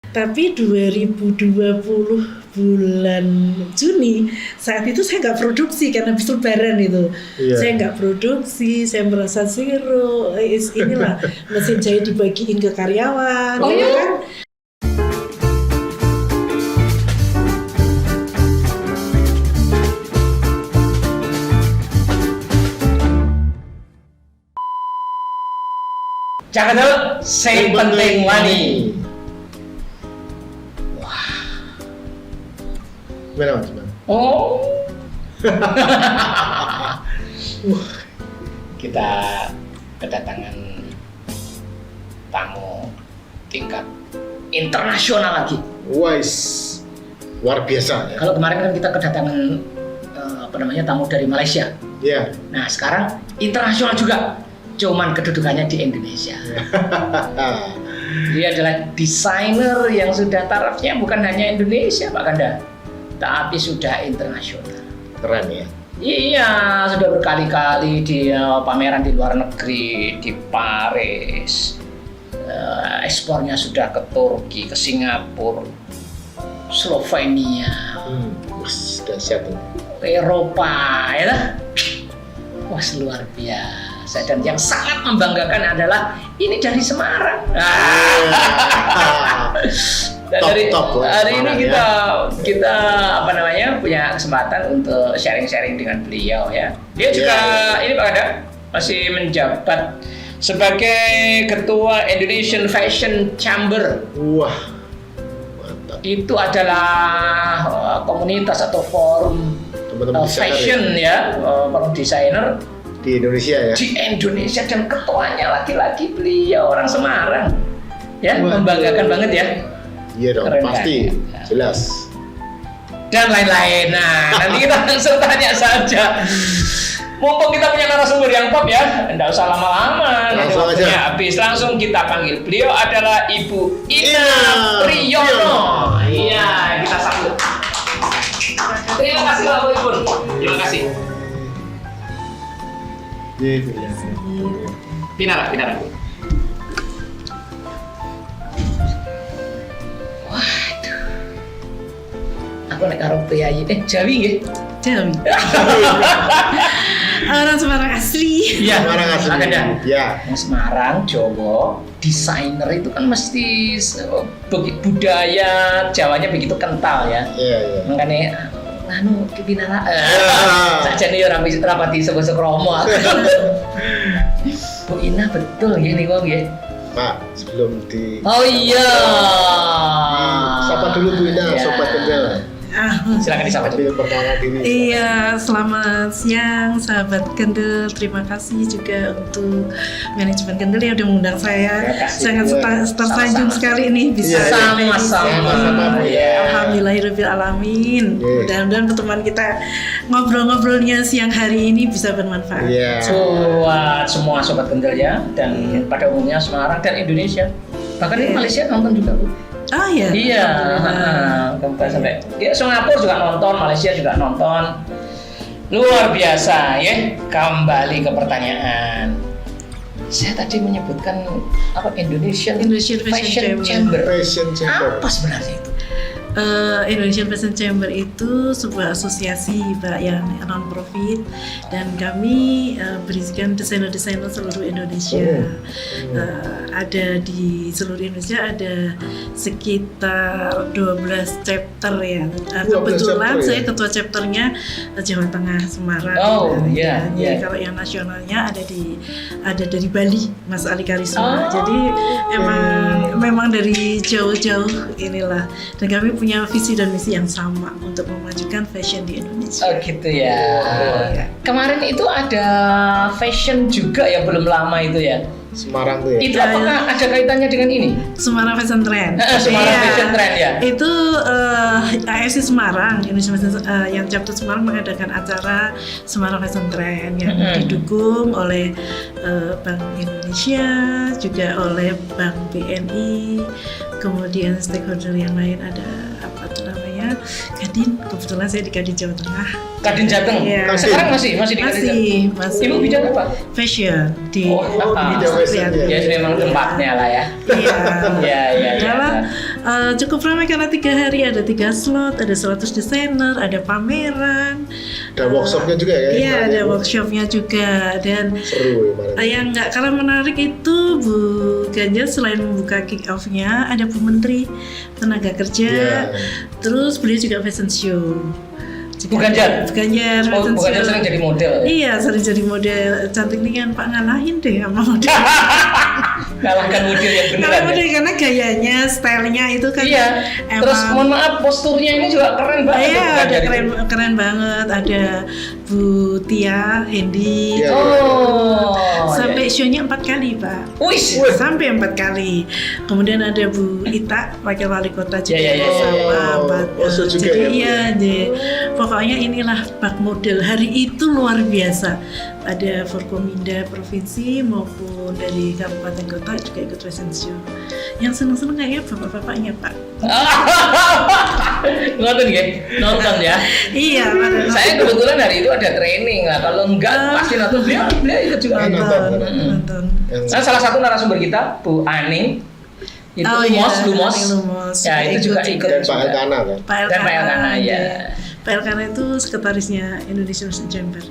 Tapi 2020 bulan Juni saat itu saya nggak produksi karena habis lebaran itu. Saya nggak produksi, saya merasa zero. Inilah mesin jahit dibagiin ke karyawan. Oh, ya kan? Cakadel, sing penting wani. Gimana Mas? Oh. Kita kedatangan tamu tingkat internasional lagi. Wais, luar biasa ya. Kalau kemarin kan kita kedatangan tamu dari Malaysia. Iya. Nah sekarang internasional juga, cuman kedudukannya di Indonesia. Dia adalah desainer yang sudah tarafnya bukan hanya Indonesia Pak Kanda, tapi sudah internasional. Keren ya. Iya, sudah berkali-kali dia pameran di luar negeri, di Paris. Ekspornya sudah ke Turki, ke Singapura, Slovenia, dahsyat tuh. Eropa, ya lah. Wah, luar biasa. Dan yang sangat membanggakan adalah ini dari Semarang. Dan hari ini kita punya kesempatan untuk sharing-sharing dengan beliau ya. Dia juga ini Pak Kanda masih menjabat sebagai Ketua Indonesian Fashion Chamber. Wah, mantap. Itu adalah komunitas atau forum fashion forum desainer di Indonesia ya. Di Indonesia, dan ketuanya laki-laki beliau orang Semarang. Ya, membanggakan banget ya. Iya dong, keren, pasti, kan? jelas. Dan lain-lain. Nah, nanti kita langsung tanya saja. Mumpung kita punya narasumber yang top ya, enggak usah lama-lama. Langsung aja. Habis, langsung kita panggil. Beliau adalah Ibu Ina Priyono. Iya, kita sambut. Terima kasih Bapak Ibu. Terima kasih. Pinara. Waduh. Aku nek karo priyayi Jawi nggih. Jawi. Orang Semarang asli. Iya, Semarang asli. Iya. Semarang, Jawa, desainer itu kan mesti budaya Jawanya begitu kental ya. Iya. Makanya Pinara. Sakjane ya rapati sebasa kromo. Bu Ina betul nggih niku nggih. Pak, sebelum di Oh iya. Sapa dulu Bu Ina, Sobat Kendel. Silakan disapa dulu. Perkenalkan diri. Iya, selamat siang sahabat Kendel. Terima kasih juga untuk manajemen Kendel yang udah mengundang saya. Sangat tersanjung sekali ini bisa. Sama-sama. Alhamdulillahirabbil alamin. Mudah-mudahan pertemuan kita ngobrol-ngobrolnya siang hari ini bisa bermanfaat. Buat semua sobat Kendel ya, dan pada umumnya Semarang dan Indonesia. Bahkan di Malaysia nonton juga Bu. Oh iya. Iya, sampai Singapura juga nonton, Malaysia juga nonton. Luar biasa ya. Kembali ke pertanyaan. Saya tadi menyebutkan Indonesian Fashion Chamber. Apa sebenarnya itu? Indonesian Fashion Chamber itu sebuah asosiasi Pak yang non-profit, dan kami berisikan desainer-desainer seluruh Indonesia. Ada di seluruh Indonesia ada sekitar 12 chapter ya. Kebetulan saya ketua chapternya Jawa Tengah Semarang. Kalau yang nasionalnya ada dari Bali, Mas Ali Karisma. Jadi memang dari jauh-jauh inilah, dan kami punya visi dan misi yang sama untuk memajukan fashion di Indonesia. Oh gitu ya. Kemarin itu ada fashion juga ya, belum lama itu ya. Semarang tuh ya. Itu apakah ada kaitannya dengan ini? Semarang Fashion Trend. Fashion Trend ya. Itu AFC Semarang, Indonesia yang chapter Semarang mengadakan acara Semarang Fashion Trend yang didukung oleh Bank Indonesia, juga oleh Bank BNI, kemudian stakeholder yang lain ada Kadin. Kebetulan saya di Kadin Jawa Tengah. Kadin Jateng. Ya. Sekarang masih di Kadin. Masih. Ibu bidang apa? Fashion di bidang fashion. Ya memang tempatnya lah ya. Iya. Iya. Adalah Cukup ramai karena 3 hari, ada 3 slot, ada 100 desainer, ada pameran. Ada workshopnya juga ya? Iya, ada workshopnya juga. Dan seru ya, yang nggak kalah menarik itu Bu Ganjar selain membuka kick off-nya, ada Bu Menteri Tenaga Kerja, terus beliau juga fashion show. Bu Ganjar? Bu Ganjar, fashion Bu Ganjar show. sering jadi model. Iya, sering jadi model. Cantik nih kan Pak, ngalahin deh sama model. Kalahkan model yang beneran. Model karena gayanya, stylenya itu kan. Iya. Emang, terus mohon maaf, posturnya ini juga keren banget. Iya, Bu Ganjar ada itu. keren banget. Ada Bu Tia, Hendy. Iya. Sampai show-nya 4 kali, Pak. Wih. Sampai 4 kali. Kemudian ada Bu Ita, wakil wali kota juga Iya. sama. show juga Jadi ya, Bu, iya, pokoknya inilah bak model. Hari itu luar biasa. Ada Forkominda provinsi maupun dari kabupaten kota juga ikut fashion show. Yang seneng-seneng kayaknya bapak-bapaknya, Pak. Nonton ya? Nonton ya. Iya, Pak. Saya kebetulan hari itu ada training lah. Kalau enggak pasti nonton. Beliau ikut juga. Nonton. Nah, salah satu narasumber kita Bu Aning itu Lumos. Ya, itu juga ikut. Dan Pak Elkana kan? Dan Pak Elkana, ya. Pak Elkana itu sekretarisnya Indonesian Fashion Chamber.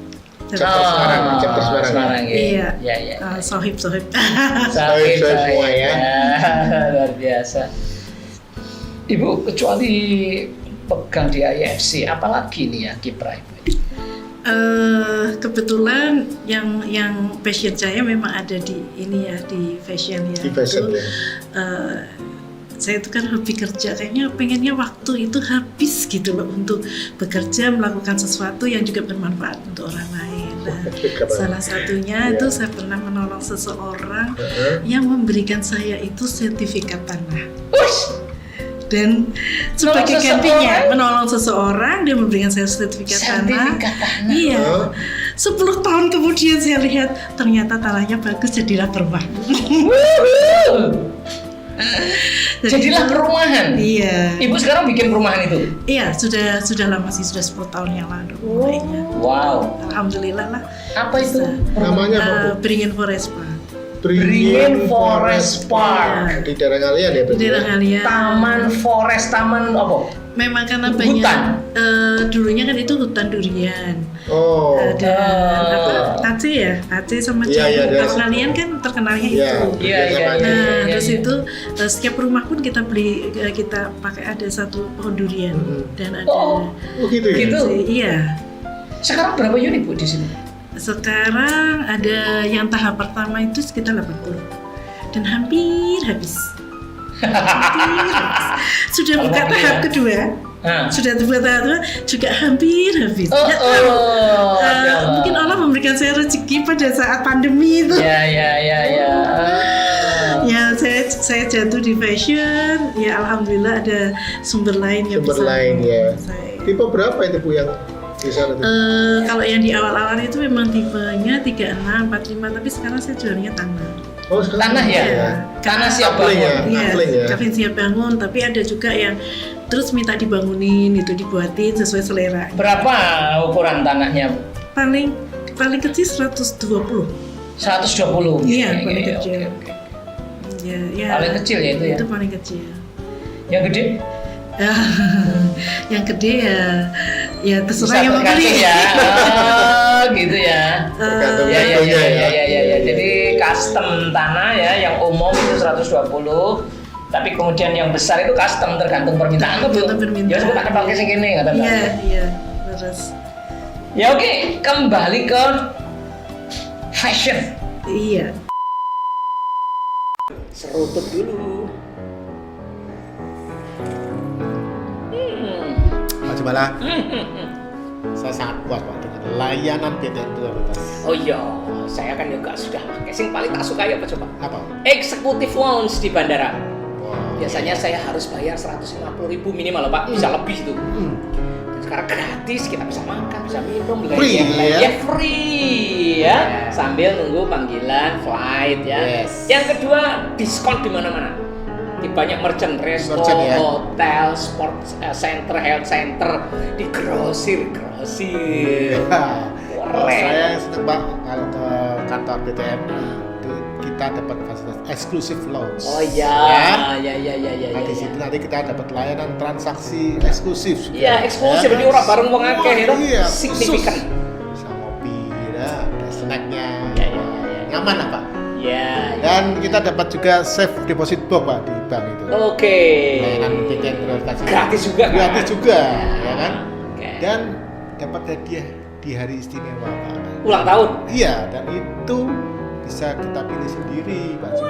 Chapter Semarang. Iya. Ya. Sohib. Sohib semua ya. Luar biasa. Ibu, kecuali pegang di IFC, apalagi nih ya kiprah Ibu? Kebetulan yang passion saya memang ada di ini ya, di fashion ya. Di fashion ya. Saya itu kan hobi kerja, kayaknya pengennya waktu itu habis gitu loh untuk bekerja, melakukan sesuatu yang juga bermanfaat untuk orang lain. Nah, salah satunya itu saya pernah menolong seseorang yang memberikan saya itu sertifikat tanah. Dan sebagai gantinya menolong seseorang, dia memberikan saya sertifikat tanah. Iya. 10 tahun kemudian saya lihat ternyata tanahnya bagus, jadilah perumahan. Jadilah perumahan. Iya. Ibu sekarang bikin perumahan itu? Iya, sudah lama sih, sudah 10 tahun yang lalu mulainya. Wow. Alhamdulillah lah. Apa itu? Namanya apa, Bu? Beringin Forest Park. Beringin Forest Park. Di daerah Ngalian ya? Di daerah Ngalian. Taman apa? Memang karena banyak dulunya kan itu hutan durian. Oh. Ada Aceh ya, Aceh sama Iya, Jawa. Kalau Ngalian kan terkenalnya itu. Iya. Nah, terus itu setiap rumah pun kita beli, kita pakai ada satu pohon durian dan ada. Oh gitu ya? Gitu. Iya. Sekarang berapa unit Bu di sini? Sekarang ada yang tahap pertama itu sekitar 80 dan hampir habis. Sudah buka tahap kedua. Sudah buka tahap kedua juga hampir habis. Mungkin Allah memberikan saya rezeki pada saat pandemi itu. Ya. Ya, saya jatuh di fashion. Ya, alhamdulillah ada sumber lain yang bisa. Tipe berapa itu Bu yang di sana? Kalau yang di awal-awal itu memang tipenya 36, 45, tapi sekarang saya jualnya tanah. Oh, tanah ya? Tanah siap bangun. Iya, kafin siap bangun, tapi ada juga yang terus minta dibangunin, itu dibuatin sesuai selera. Berapa ukuran tanahnya? Paling kecil 120. 120. Iya, paling kecil. Ya, paling kecil ya itu ya? Itu paling kecil. Yang gede? Yang gede ya terserah yang mau beli. Ya, gitu ya. Ya. Jadi custom tanah ya, yang umum itu 120. Tapi kemudian yang besar itu custom tergantung permintaan tuh. Ya sudah tak pakai segini kata. Iya, terus. Ya oke, kembali ke fashion. Iya. Serutut dulu. Mas Bala, saya sangat puas Pak dengan layanan PTN 12. Oh iya, saya kan juga sudah pakai. Yang paling tak suka apa coba? Apa? Eksekutif lounge di bandara. Wow. Biasanya saya harus bayar 150.000 minimal Pak, bisa lebih itu. Dan sekarang gratis, kita bisa makan, bisa minum, free ya? Free ya. Sambil nunggu panggilan flight ya. Yang kedua, diskon di mana-mana. Di banyak merchant, resto, hotel, sport center, health center, di grosir. Saya senang Pak kalau ke kantor BTN. kita dapat fasilitas exclusive lounge. Oh iya, ya. Nah, di situ nanti kita dapat layanan transaksi eksklusif. Iya, eksklusif ini orang bareng wong akeh itu signifikan. Bisa ngopi, ya, ada snacknya. Ya. Nyaman lah Pak. Ya. Dan kita dapat juga safe deposit box Pak di bank itu. Oke. Layanan BTN prioritas. Gratis juga kan? Gratis juga, ya kan? Oke. Dan dapat hadiah di hari istimewa Pak. Ulang tahun. Iya, dan itu bisa kita pilih sendiri Pak.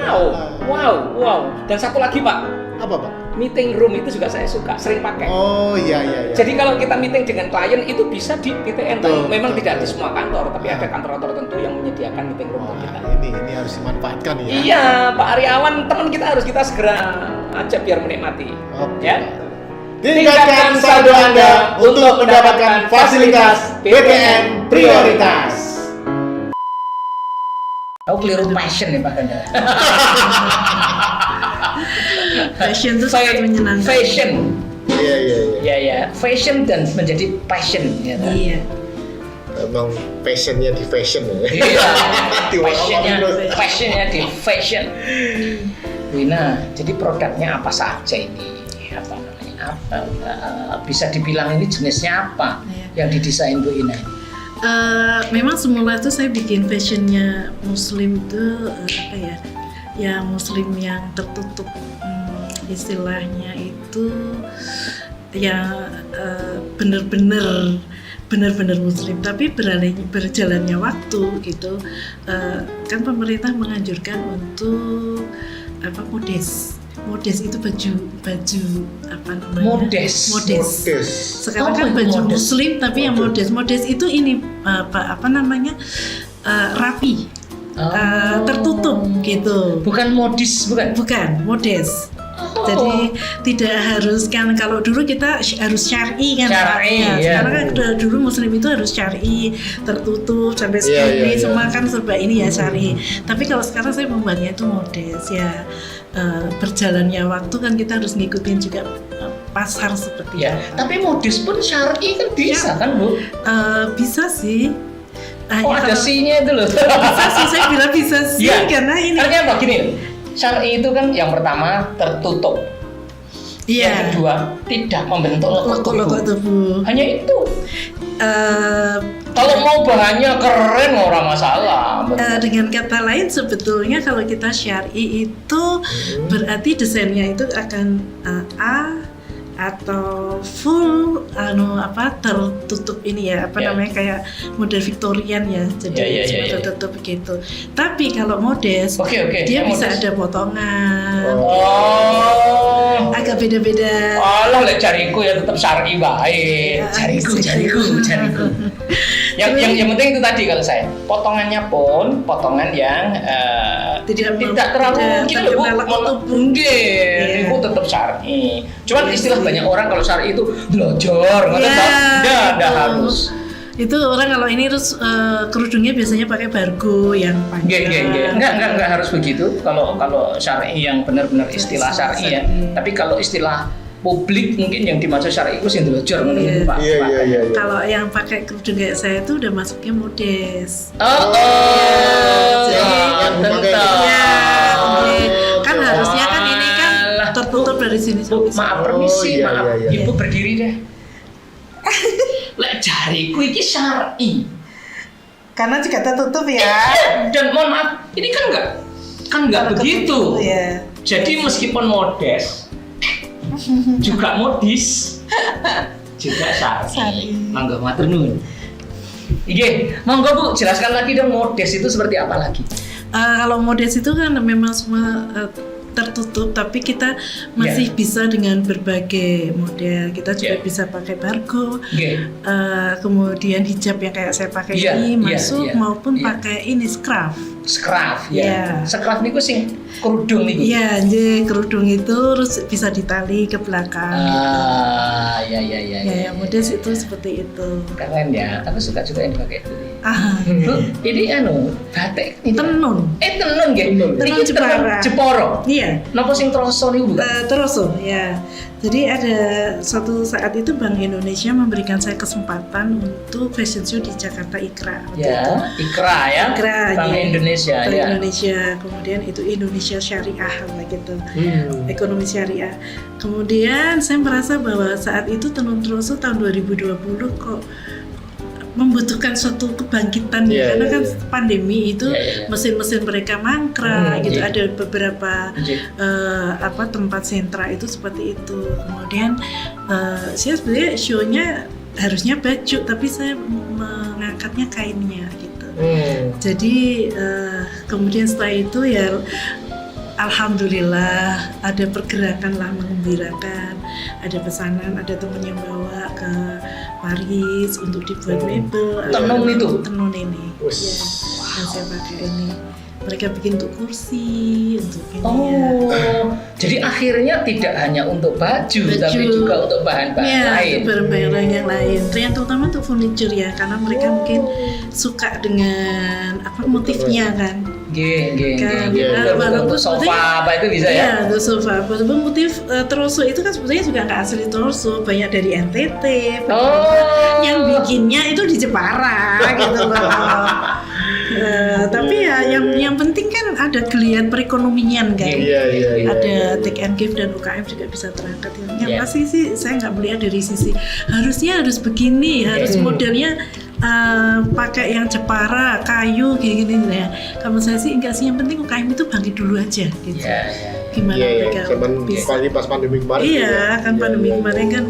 Wow. Dan satu lagi Pak, Apa Pak? meeting room itu juga saya suka, sering pakai. Oh iya. Jadi kalau kita meeting dengan klien itu bisa di PTN. Betul, Memang betul. tidak di semua kantor, tapi ada kantor-kantor tertentu yang menyediakan meeting room untuk kita. Wah, ini harus dimanfaatkan ya. Iya, Pak Aryawan, teman kita harus kita segera ajak biar menikmati. Oke. Ya. Tingkatkan saldo Anda untuk mendapatkan fasilitas BTN prioritas. Aku keliru passion nih Pak Ganda. Fashion itu sangat menyenangkan. Fashion. Iya. Ya. Fashion dan menjadi passion. Ya, kan? Iya. Emang passionnya di fashion ya. Iya. Diulang-ulang terus. Passionnya di fashion. Wina, jadi produknya apa saja ini? Apa namanya? Bisa dibilang ini jenisnya apa yang didesain Bu Ina? Memang semula itu saya bikin fashionnya Muslim itu yang Muslim yang tertutup, istilahnya itu yang benar-benar Muslim, tapi berjalannya waktu gitu, kan pemerintah menganjurkan untuk modest itu baju apa namanya? Modest. Sekarang kan baju Muslim tapi yang modest itu ini rapi, tertutup gitu. Bukan modis, Bukan modest. Jadi tidak harus kan, kalau dulu kita harus syar'i kan. Sekarang kan dulu Muslim itu harus syar'i, tertutup sampai segini, semua kan serba ini ya syar'i. Tapi kalau sekarang saya membuatnya itu modest ya. Berjalannya waktu kan kita harus ngikutin juga pasar seperti ya. Tapi modis pun syar'i kan bisa kan Bu? Bisa sih. Ada C-nya itu loh. Bisa sih, saya bilang bisa sih karena ini. Karena begini, syar'i itu kan yang pertama tertutup. Yang kedua tidak membentuk lekuk tubuh. Hanya itu. Kalau mau bahannya keren orang masalah. Dengan kata lain sebetulnya kalau kita syar'i itu berarti desainnya itu akan A atau full tertutup ini ya namanya kayak model Victorian ya, jadi cuma tertutup begitu. Tapi kalau modest dia bisa ada potongan, agak beda-beda. Allah lek jariku ya tetap syar'i baik. Jariku. Yang penting itu tadi kalau saya potongannya pun potongan yang tidak terlalu gitu loh Bu. Itu tetap syar'i. Cuman istilah banyak orang kalau syar'i itu belajar, nggak harus. Itu orang kalau ini terus kerudungnya biasanya pakai bargo yang panjang. Enggak harus begitu. Kalau syar'i yang benar-benar istilah syar'i ya. Tapi kalau istilah publik mungkin yang dimaksud syar'i itu sing belajar menurut Pak. Iya. Kalau yang pakai kerudung kayak saya itu udah masuknya modest. Kan harusnya kan ini kan tertutup dari sini sampai sini. Maaf permisi, Ibu berdiri deh. Lek jariku iki syar'i. Karena juga tertutup ya. Dan mohon maaf, ini kan enggak begitu. Ya. Jadi meskipun modest juga modis juga syar'i. Monggo matur nuwun. Nggih, monggo Bu, jelaskan lagi dong modest itu seperti apa lagi? Kalau modest itu kan memang semua tertutup, tapi kita masih bisa dengan berbagai model. Kita juga bisa pakai bargo, kemudian hijab yang kayak saya pakai ini masuk, maupun pakai ini scarf. Scarf niku sing kerudung niku. Iya, kerudung itu terus bisa ditali ke belakang. Iya. Ya, modest itu seperti itu. Keren ya, aku suka juga yang dipakai itu. Ini batik ini. Tenun. Tenun nggih. Tenun Jepara. Jepara. Iya. Napa sing troso niku bukan? Terus ya. Jadi ada suatu saat itu Bank Indonesia memberikan saya kesempatan untuk fashion show di Jakarta Ikra. Ya, Ikra ya. Ikra, Bank ya. Indonesia Bank ya. Indonesia, kemudian itu Indonesia Syariah gitu. Ekonomi syariah. Kemudian saya merasa bahwa saat itu tenun troso tahun 2020 kok membutuhkan suatu kebangkitan karena kan pandemi itu mesin-mesin mereka mangkrak gitu, ada beberapa tempat sentra itu seperti itu. Kemudian saya sebenarnya show-nya harusnya baju tapi saya mengangkatnya kainnya gitu. Jadi kemudian setelah itu ya alhamdulillah ada pergerakan lah mengembirakan, ada pesanan, ada teman yang bawa ke Paris untuk dibuat mebel. Tenun itu? Tenun ini. Ya, yang saya pakai ini. Mereka bikin untuk kursi, untuk ini jadi akhirnya tidak hanya untuk baju, tapi juga untuk bahan-bahan lain. Bahan-bahan yang lain. Yang terutama untuk furniture ya, karena mereka mungkin suka dengan motifnya kan. Untuk sofa apa itu bisa ya? Iya, untuk sofa. Walaupun motif troso itu kan sebetulnya juga nggak asli troso, banyak dari NTT. Yang bikinnya itu di Jepara gitu loh. Tapi ya yang penting kan ada geliat perekonomian kan. Ada take and give dan UKM juga bisa terangkat. Yang pasti sih saya nggak melihat dari sisi harus begini, harus modelnya pakai yang Jepara, kayu gini-gini ya. Kalau saya sih enggak sih, yang penting UKM itu bangkit dulu aja gitu. Gimana mereka bisa? Pas pandemi kemarin. Iya, kan pandemi kemarin kan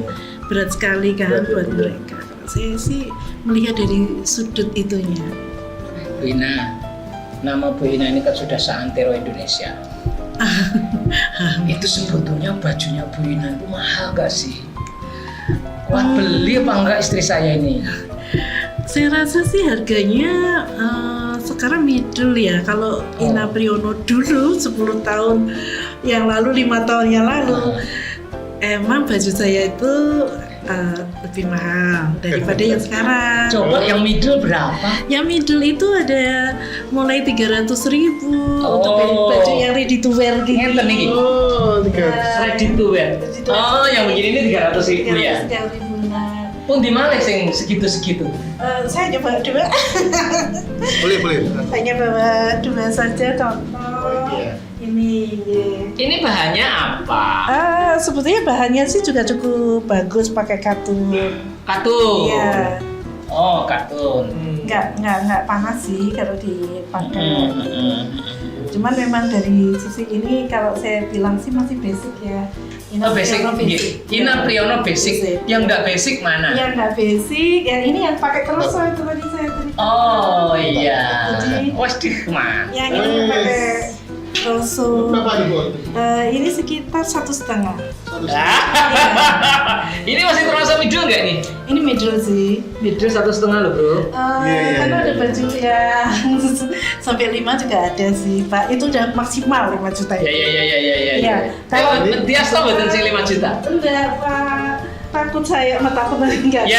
berat sekali kan buat mereka. Kalau saya sih melihat dari sudut itunya. Bu Ina, nama Bu Ina ini kan sudah seantero Indonesia. Itu sebetulnya bajunya Bu Ina itu mahal gak sih? Kuat beli apa enggak istri saya ini? Saya rasa sih harganya sekarang middle ya. Kalau Ina Priyono dulu 10 tahun yang lalu, 5 tahun yang lalu, emang baju saya itu lebih mahal daripada yang sekarang. Coba yang middle berapa? Yang middle itu ada mulai 300.000 untuk baju yang ready to wear gitu. Ngenten nih. Ready to wear. Yang begini ini 300.000 ya. 300.000. Pun di mana sing segitu-segitu? Saya coba dua. Boleh. Hanya bawa dua saja contoh. Ini bahannya apa? Sebetulnya bahannya sih juga cukup bagus, pakai katun. Katun. Iya. Oh, katun. Nggak panas sih kalau dipakai. Cuman memang dari sisi ini kalau saya bilang sih masih basic ya. Basic. Ina Priyono basic. Yang nggak basic mana? Yang nggak basic, yang ini yang pakai troso itu tadi saya tadi. Oh iya. Jadi, man. Yang ini yang pakai troso. Ini sekitar 1,5. Ini masih terasa middle nggak nih? Ini middle sih. Middle 1,5 loh bro. Karena ada baju yang sampai 5 juga ada sih Pak. Itu udah maksimal 5 juta. Iya. Kalau Tias tau betul sih 5 juta? Enggak Pak. Takut saya takut nanti enggak. Iya.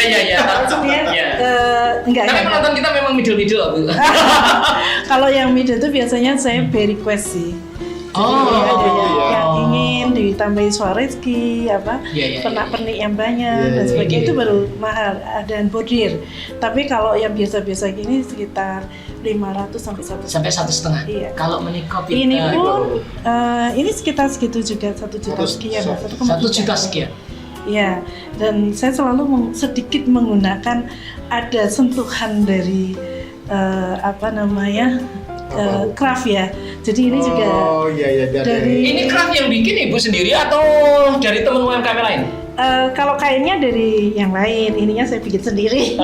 Enggak. Tapi penonton kita memang middle Bu. Kalau yang middle itu biasanya saya beri request sih. Yang ingin ditambahin Swarovski pernak-pernik yang banyak dan sebagainya itu baru mahal, dan bordir. Tapi kalau yang biasa-biasa gini sekitar 500 sampai 1,5. Iya. Kalau menikah ini pun ini sekitar segitu juga, 1 juta sekian. 1 juta sekian. Ya, dan saya selalu sedikit menggunakan ada sentuhan dari craft ya. Jadi ini juga dari ini craft yang bikin Ibu sendiri atau dari teman UMKM lain? Kalau kainnya dari yang lain, ininya saya bikin sendiri.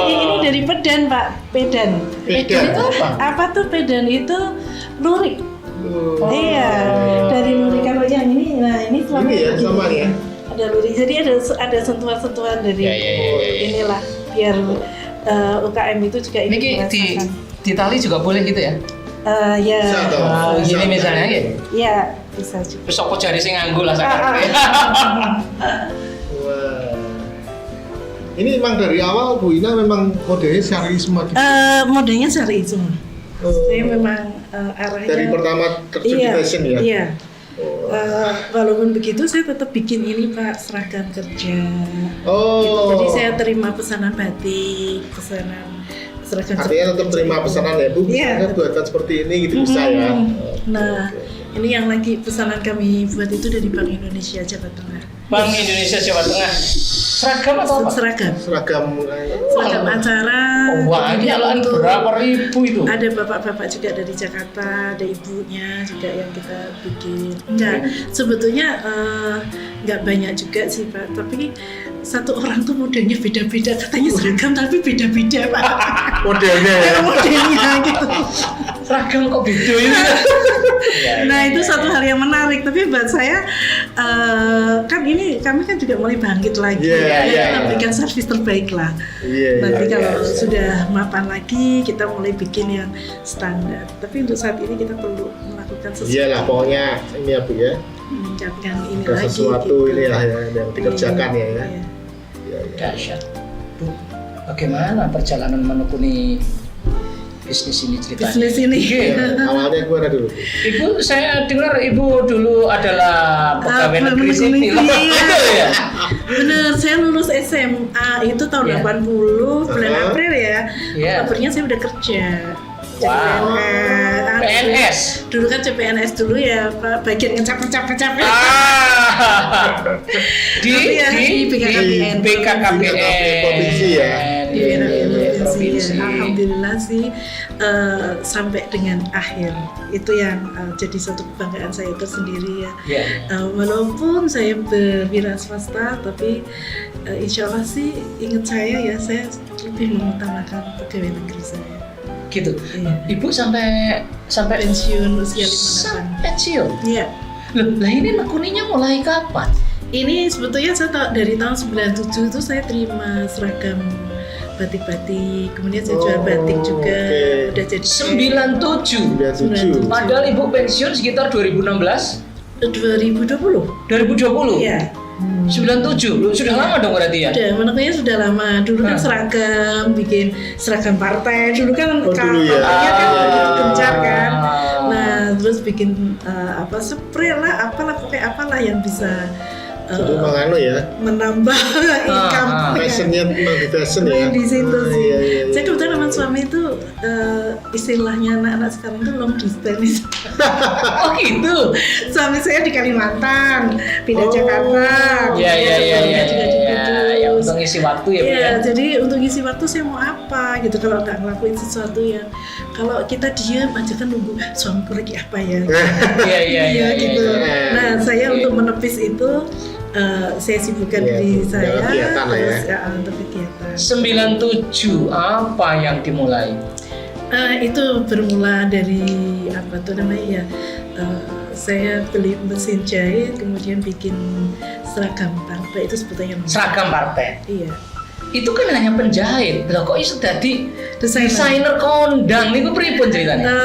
Ini dari pedan Pak, pedan. Pedan itu apa? Apa tuh pedan itu? Lurik. Iya, dari lurik. Kalau yang ini, ini selama ini ya, sama ya. Ada lurik. Jadi ada sentuhan-sentuhan dari inilah biar UKM itu juga ini di tali juga boleh gitu ya? Ya. Gini misalnya ya? Iya, bisa juga. Terus aku cari sing nganggo lah sekarang. Ini memang dari awal Bu Ina memang modelnya syar'i semua gitu. Modelnya syar'i semua. Saya memang arahnya Dari pertama terjun di fashion ya? Iya. Walaupun begitu saya tetap bikin ini Pak, seragam kerja. Gitu. Jadi saya terima pesanan batik, pesanan seragam. Artinya tetap terima pesanan ya Bu, misalnya buatkan seperti ini gitu bisa ya. Nah, ini yang lagi pesanan kami buat itu dari Bank Indonesia Jawa Tengah. Bank Indonesia Jawa Tengah. Seragam atau apa? Seragam acara. Banyak loh, berapa ribu itu? Ada bapak-bapak juga dari Jakarta, ada ibunya juga yang kita bikin. Enggak, sebetulnya enggak banyak juga sih Pak, tapi satu orang tuh modelnya beda-beda, katanya seragam tapi beda-beda Pak. Modelnya ya? Modelnya gitu. Seragam kok beda ini? Nah itu satu hal yang menarik, tapi buat saya kan ini kami kan juga mulai bangkit lagi, kita berikan servis terbaik lah. Nanti kalau sudah mapan lagi kita mulai bikin yang standar. Tapi untuk saat ini kita perlu melakukan sesuatu. Iyalah pokoknya ini ya Bu ya. Meningkatkan ini ada lagi. Sesuatu gitu. Ini ya yang dikerjakan ya. Dahsyat. Bu, bagaimana perjalanan menekuni bisnis ini ceritanya? Bisnis ini. Awalnya gimana dulu? Ibu, saya dengar ibu dulu adalah pegawai negeri sipil. Ya? Bener, saya lulus SMA itu tahun 80 bulan April ya. Oktobernya saya udah kerja. Wow. PNS. Dulu kan CPNS dulu ya, Pak, bagian ngecap. Di BKKBN provinsi ya. Di provinsi. Alhamdulillah sih sampai dengan akhir itu yang jadi suatu kebanggaan saya tersendiri ya. Walaupun saya berwira swasta, tapi insya Allah sih ingat saya lebih mengutamakan pegawai negeri saya. Gitu. Ibu sampai pensiun usia 58. Sampai pensiun. Iya. Lah ini nekuninya mulai kapan? Ini sebetulnya saya dari tahun 97 itu saya terima seragam batik-batik, kemudian saya jual batik juga. Udah jadi 97. Padahal ibu pensiun sekitar 2016. 2020. Iya. 97, sudah lama dong berarti ya? Udah, menekuninya sudah lama. Dulu kan seragam, bikin seragam partai. Dulu kan kampanyenya kan gencar kan. Nah, terus bikin spray lah, apalah yang bisa jadi menganu ya, menambah income. Fashionnya memang di fashion ya. Di situ sih. Saya kebetulan sama suami itu istilahnya anak-anak sekarang itu long distance. Oh gitu. Suami saya di Kalimantan, pindah Jakarta. Iya. Juga di Kudus. Ya untuk ngisi waktu ya. Iya, jadi untuk ngisi waktu saya mau apa gitu kalau nggak ngelakuin sesuatu yang kalau kita diam aja kan nunggu suamiku lagi apa ya. Iya gitu. Nah, saya untuk menepis itu saya sibukkan diri saya untuk kegiatan. 97 apa yang dimulai? Itu bermula dari saya beli mesin jahit, kemudian bikin seragam partai, itu sebetulnya seragam partai. Iya. Itu kan hanya penjahit, loh kok iso dadi desainer kondang niku pripun ceritanya?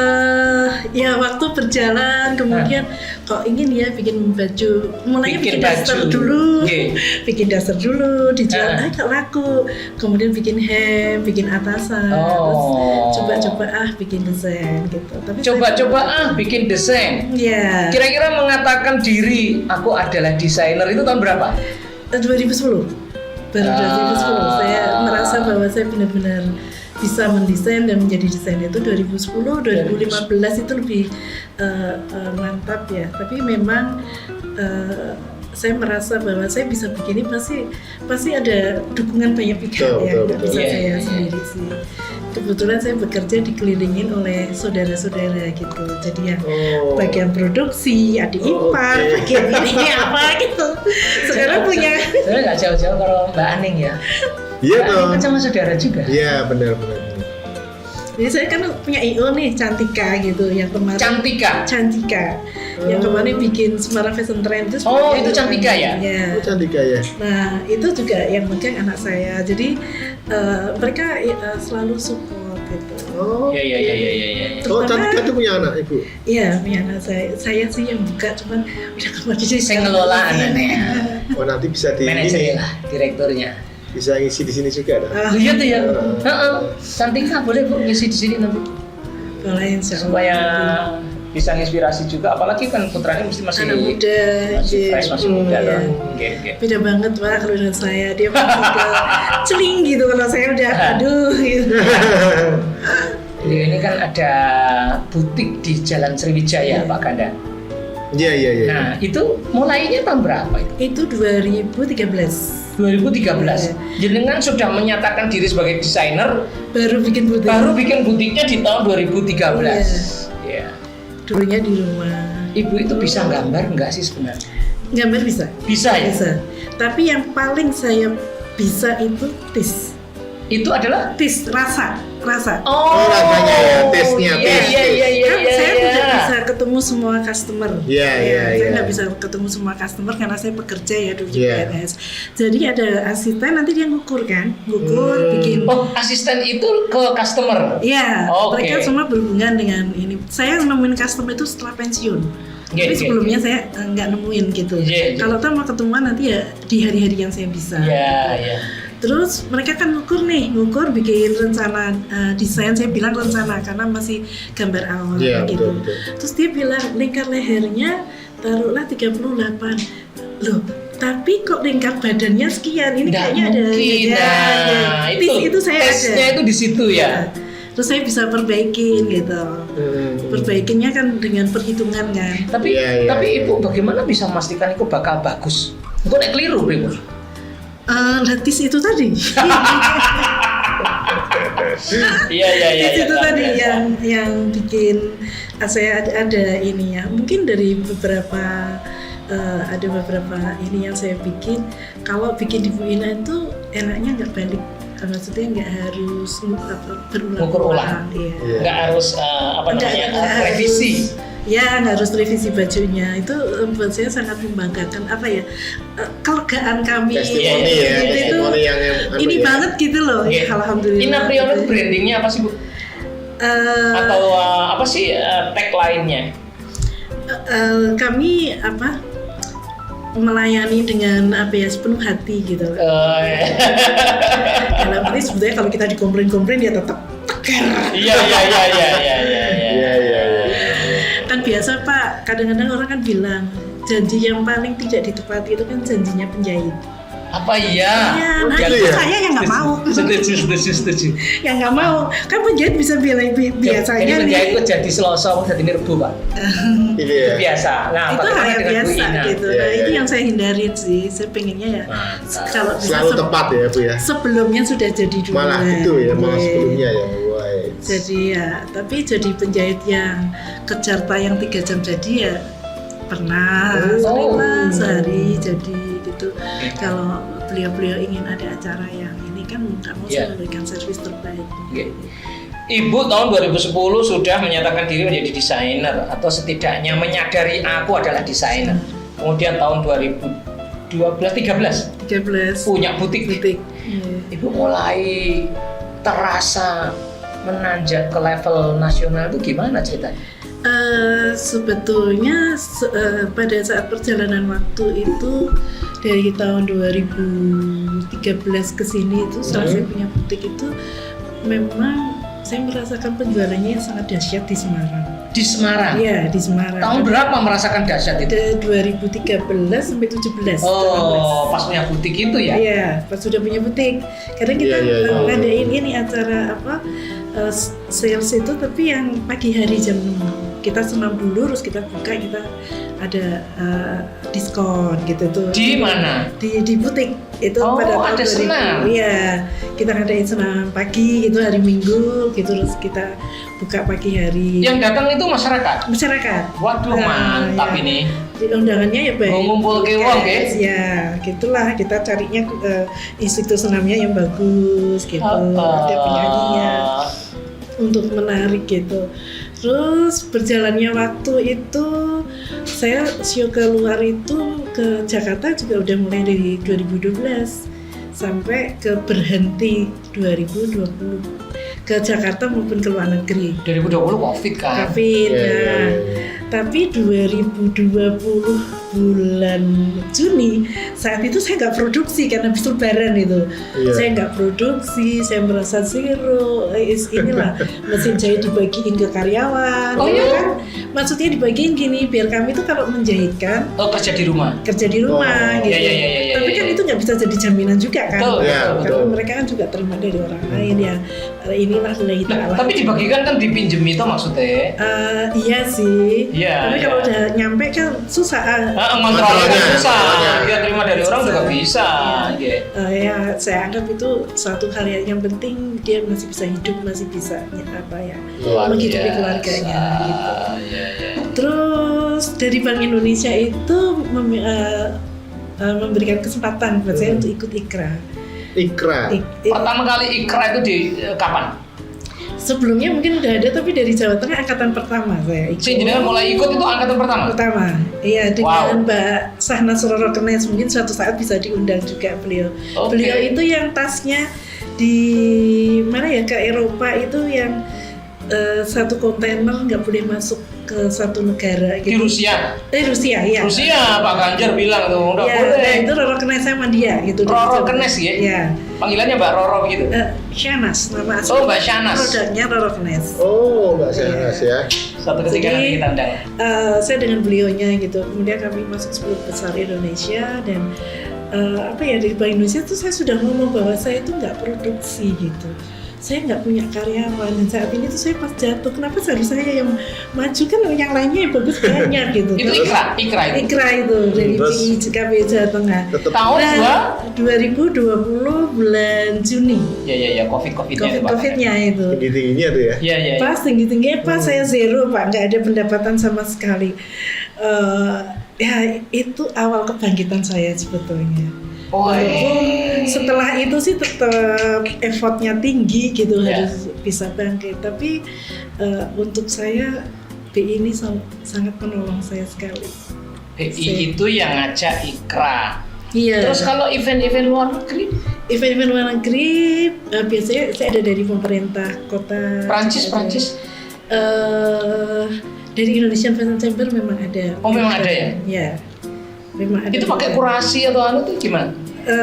Ya waktu berjalan kemudian kok ingin ya bikin baju, mulanya bikin daster dulu, bikin daster dulu dijual, kok laku, kemudian bikin hem, bikin atasan, terus coba-coba bikin desain gitu. Tapi coba-coba bikin desain. Iya. Kira-kira mengatakan diri aku adalah desainer itu tahun berapa? 2010. Baru 2010 saya merasa bahwa saya benar-benar bisa mendesain dan menjadi desainer itu 2010, 2015 itu lebih mantap ya. Tapi memang saya merasa bahwa saya bisa begini pasti ada dukungan banyak pihak ya, nggak bisa saya sendiri sih. Kebetulan saya bekerja dikelilingin oleh saudara-saudara gitu, jadi yang bagian produksi, adik ipar, bagian ini apa gitu. Sekarang punya. Saya nggak jauh-jauh kalau Mbak Aning ya. Iya dong. Kan sama saudara juga. Iya benar. Jadi saya kan punya IO nih, Cantika gitu, yang kemarin. Cantika. Yang kemarin bikin Semarang Fashion Trend itu. Oh itu Cantika ya? Iya. Cantika ya. Nah itu juga yang megang anak saya, jadi mereka selalu support gitu. Iya. Oh Cantika itu punya anak ibu? Iya punya anak saya. Saya sih yang buka, cuman udah kemarin saya ngelola anaknya. Oh nanti bisa di manajernya lah, direkturnya. bisa ngisi di sini juga dah. Iya tuh ya. Cantika boleh Bu ngisi di sini nanti. Boleh, insya Allah. Supaya bisa inspirasi juga, apalagi kan putranya mesti masih Anak muda, fresh, masih muda iya. loh. Oke. Beda banget Pak kalau dengan saya, dia masih udah celing gitu, kalau saya udah aduh gitu. Jadi ini kan ada butik di Jalan Sriwijaya Pak Ganda. Iya. Nah itu mulainya tahun berapa itu? Itu 2013. 2013. Jenengan sudah menyatakan diri sebagai desainer, Baru bikin butik. baru bikin butiknya di tahun 2013. Iya. Dulunya di rumah. Ibu itu bisa gambar nggak sih sebenarnya? Gambar bisa. Bisa ya? Bisa. Tapi yang paling saya bisa itu tis. Itu adalah Tis, rasa. oh rasanya ya, tesnya, tes. Iya. Kan saya tidak bisa ketemu semua customer. Saya Iya. nggak bisa ketemu semua customer karena saya bekerja ya dulu di Iya. PNS. Jadi ada asisten nanti dia ngukur kan, bikin. Oh, asisten itu ke customer. Iya, Oke. mereka semua berhubungan dengan ini. Saya nemuin customer itu setelah pensiun. Tapi sebelumnya saya nggak nemuin gitu. Iya. Kalau tahu mau ketemuan nanti ya di hari-hari yang saya bisa. Iya. Terus mereka kan ngukur bikin rencana desain, saya bilang rencana karena masih gambar awal gitu. Betul. Terus dia bilang lingkar lehernya taruhlah 38. Loh, tapi kok lingkar badannya sekian? Ini Nggak kayaknya ada mungkin. Nah, itu saya tesnya ada. itu di situ ya. Terus saya bisa perbaikin gitu. Perbaikinnya kan dengan perhitungan kan. Tapi Iya. Ibu bagaimana bisa memastikan itu bakal bagus? Kok nek keliru, Ibu? Tis itu tadi. Iya. Tis itu tadi yang bikin saya ada ini ya. Mungkin dari beberapa ada beberapa ini yang saya bikin. Kalau bikin di Bu Ina itu enaknya nggak balik. Maksudnya nggak harus berulang-ulang. Iya. Nggak harus revisi. Ya, nggak harus revisi bajunya. Itu buat saya sangat membanggakan kelegaan kami. Testimoni ya, Itu testimoni yang ini banget gitu loh. Iya. Alhamdulillah. Ina Priyono itu brandingnya apa sih Bu? Atau apa sih tagline-nya? Kami melayani dengan sepenuh hati gitu. Karena ini sebetulnya kalau kita dikomplain dia tetap tegar. Iya. Kan biasa Pak, kadang-kadang orang kan bilang janji yang paling tidak ditepati itu kan janjinya penjahit. Apa iya? Iya, nah gitu itu ya? saya yang nggak mau. Setuju. Yang nggak mau, kan penjahit bisa bilang biasanya Jadi penjahit nih. itu jadi Selasa, jadi Rebu Pak. Ini Itu ya. biasa. Nah, Itu bagaimana hal yang dengan Bu biasa Ina? gitu. Iya, Nah itu iya. yang saya hindarin sih. Saya pengennya ya kalau bisa Selalu tepat ya Bu ya. sebelumnya sudah jadi dulu. Malah gitu ya, malah Iya. sebelumnya ya. Wah. Jadi ya, tapi jadi penjahit yang kejar tayang 3 jam jadi ya pernah seringlah sehari jadi gitu. Kalau beliau ingin ada acara yang ini kan kamu Iya. memberikan servis terbaik. Oke. Ibu tahun 2010 sudah menyatakan diri menjadi desainer atau setidaknya menyadari aku adalah desainer. Kemudian tahun 2013 punya butik. Iya. Ibu mulai terasa menanjak ke level nasional itu gimana ceritanya? Sebetulnya pada saat perjalanan waktu itu dari tahun 2013 ke sini itu setelah saya punya butik itu memang saya merasakan penjualannya yang sangat dahsyat di Semarang. Di Semarang? Iya, di Semarang. Tahun berapa merasakan dahsyat itu? Dari 2013 sampai 17. Oh, pas punya butik itu ya? Iya, pas sudah punya butik. Karena kita ngadain ini acara sales itu tapi yang pagi hari jam 6. Kita senam dulu, terus kita buka, kita ada diskon gitu tuh. Di mana? Di butik itu pada tahun ada 2000. senam. Iya, kita ngadain senam pagi gitu hari Minggu gitu, terus kita buka pagi hari. Yang datang itu masyarakat? Waduh, mantap ya. Ini. Di undangannya ya baik. Ngumpul ke wong ya? Ya, gitulah kita carinya instruktur senamnya yang bagus gitu. Ada penyanyinya untuk menarik gitu. Terus berjalannya waktu itu saya show keluar itu ke Jakarta juga udah mulai dari 2012 sampai ke berhenti 2020 ke Jakarta maupun ke luar negeri. 2020 COVID kan. COVID, Iya. Tapi 2020 bulan Juni saat itu saya nggak produksi karena habis Lebaran itu. Iya. Saya nggak produksi, saya merasa zero. Inilah mesin jahit dibagiin ke karyawan. Oh, ya iya? kan? Maksudnya dibagiin gini biar kami tuh kalau menjahitkan Oh, kerja di rumah. kerja di rumah Oh, gitu. iya, Tapi kan iya. itu nggak bisa jadi jaminan juga kan. Betul, Iya, Karena betul. mereka kan juga terima dari orang lain ya. Inilah lillahi ta'ala. Tapi dibagikan kan dipinjem itu maksudnya. Iya sih. Iya, Tapi iya. kalau udah nyampe kan susah. Ngontrolnya kan Kontrolnya, susah. kontrolnya. Dia terima dari orang juga bisa. Iya. Ya saya anggap itu suatu hal yang penting dia masih bisa hidup, masih bisa menghidupi keluarganya gitu. Iya, iya. Terus dari Bank Indonesia itu memberikan kesempatan buat saya untuk ikut IKRA. Ikra. Pertama kali Ikra itu di kapan? Sebelumnya mungkin udah ada tapi dari Jawa Tengah angkatan pertama saya ikut. Si jenengan mulai ikut itu angkatan pertama. Iya dengan Wow. Mbak Sahnas Roro Kenes, mungkin suatu saat bisa diundang juga beliau. Oke. Beliau itu yang tasnya di mana ya ke Eropa itu yang satu kontainer nggak boleh masuk ke satu negara Di gitu. Rusia. Rusia ya. Rusia Pak Ganjar bilang tuh nggak Ya, boleh. nah itu Roro Kenes sama dia gitu. dari Roro Jawa. Kenes ya? Iya. Panggilannya Mbak Roro begitu. Shanas nama asli. Oh, Mbak Shanas. Produknya Roro Kenes. Oh, Mbak Shanas ya. Suatu ketika Jadi, nanti kita undang. Saya dengan beliaunya gitu. Kemudian kami masuk 10 besar Indonesia dan dari Bank Indonesia tuh saya sudah ngomong bahwa saya itu nggak produksi gitu. Saya nggak punya karyawan dan saat ini tuh saya pas jatuh kenapa harus saya yang maju kan yang lainnya yang bagus banyak gitu. Itu Ikra itu. Ikra itu dari Terus? PIJKP Jawa Tengah. Tetap Tahun Nah, 2020 bulan Juni. Ya, COVID-nya. COVID-nya itu. tinggi-tingginya tuh ya. Iya. Pas tinggi-tingginya pas saya zero Pak, nggak ada pendapatan sama sekali. Ya itu awal kebangkitan saya sebetulnya. Walaupun setelah itu sih tetap effortnya tinggi gitu Ya. harus bisa bangkit. Tapi untuk saya BI ini sangat menolong saya sekali. BI itu yang ngajak Ikra. Iya. Terus kalau event-event luar negeri, Event-event luar negeri biasanya saya ada dari pemerintah kota. Prancis. Dari Indonesian Fashion Chamber memang ada. Oh, memang ada ya? Iya. Memang ada. Itu pakai kurasi atau anu tuh gimana?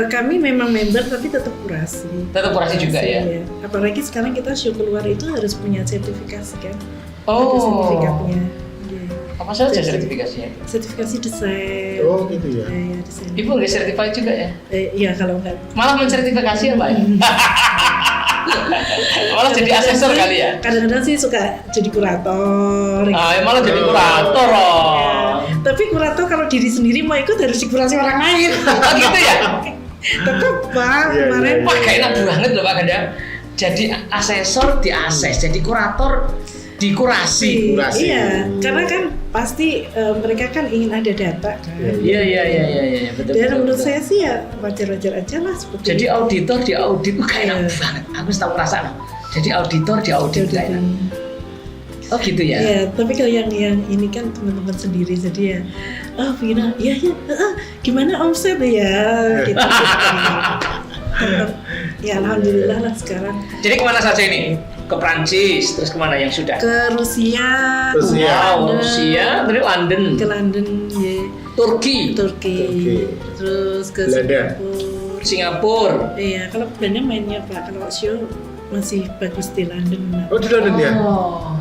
Kami memang member tapi tetap kurasi. Tetap kurasi juga ya? Iya. Apalagi sekarang kita show keluar itu harus punya sertifikasi kan? Ada Oh. sertifikatnya. Iya. Apa saja sertifikasinya? Sertifikasi desain. Oh, gitu ya. Iya, desain. Ibu nggak certified juga ya? Iya kalau enggak. Malah mensertifikasi ya Mbak ya? Malah jadi asesor kali ya? Kadang-kadang sih suka jadi kurator. Ya malah jadi kurator loh. Ya. Tapi kurator kalau diri sendiri mau ikut harus dikurasi orang lain. Oh gitu ya? Tetap Pak, Iya, kemarin. iya, Wah gak enak banget loh Pak Ganda. Jadi asesor diases, jadi kurator dikurasi. Kurasi. Iya, karena kan pasti mereka kan ingin ada data kan. Iya, betul. Dan menurut saya sih ya wajar-wajar aja lah seperti Jadi itu. auditor di audit tuh gak enak Iya. banget. Aku tahu perasaan. Jadi auditor di audit gak enak. Oh gitu ya? Iya, tapi kalau yang ini kan teman-teman sendiri jadi ya, Vina, ya, gimana omset ya, gitu. Tetap, ya alhamdulillah lah sekarang Jadi kemana saja ini? Ke Prancis, terus kemana yang sudah? ke Rusia, Rusia. Wow, London, Rusia, terus London, ke London, ya, Turki, Turki, terus ke Belanda. Singapura. Singapura. Iya, kalau Belanda mainnya Pak, kalau show masih bagus di London. Pak. Oh, di London ya? Oh.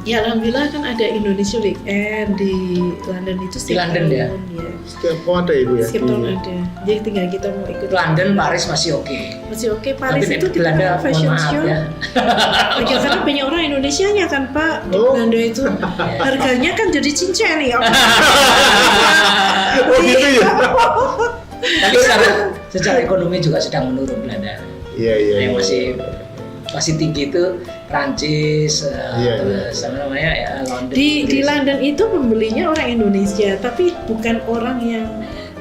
Ya alhamdulillah kan ada Indonesia Weekend di London itu setiap London ya? tahun, ya. Setiap tahun ada ibu ya? Setiap tahun ada. Jadi tinggal kita mau ikut. London, Paris masih oke. Masih oke. Paris Tapi itu Belanda, kita fashion mohon maaf show. ya. Ya, karena banyak orang Indonesianya kan Pak di Oh. Belanda itu. Harganya kan jadi cincin nih. Oh gitu ya? Tapi secara ekonomi juga sedang menurun Belanda. Iya. Yang masih tinggi itu Prancis, Iya. terus apa namanya ya London. Di Inggris. London itu pembelinya orang Indonesia, tapi bukan orang yang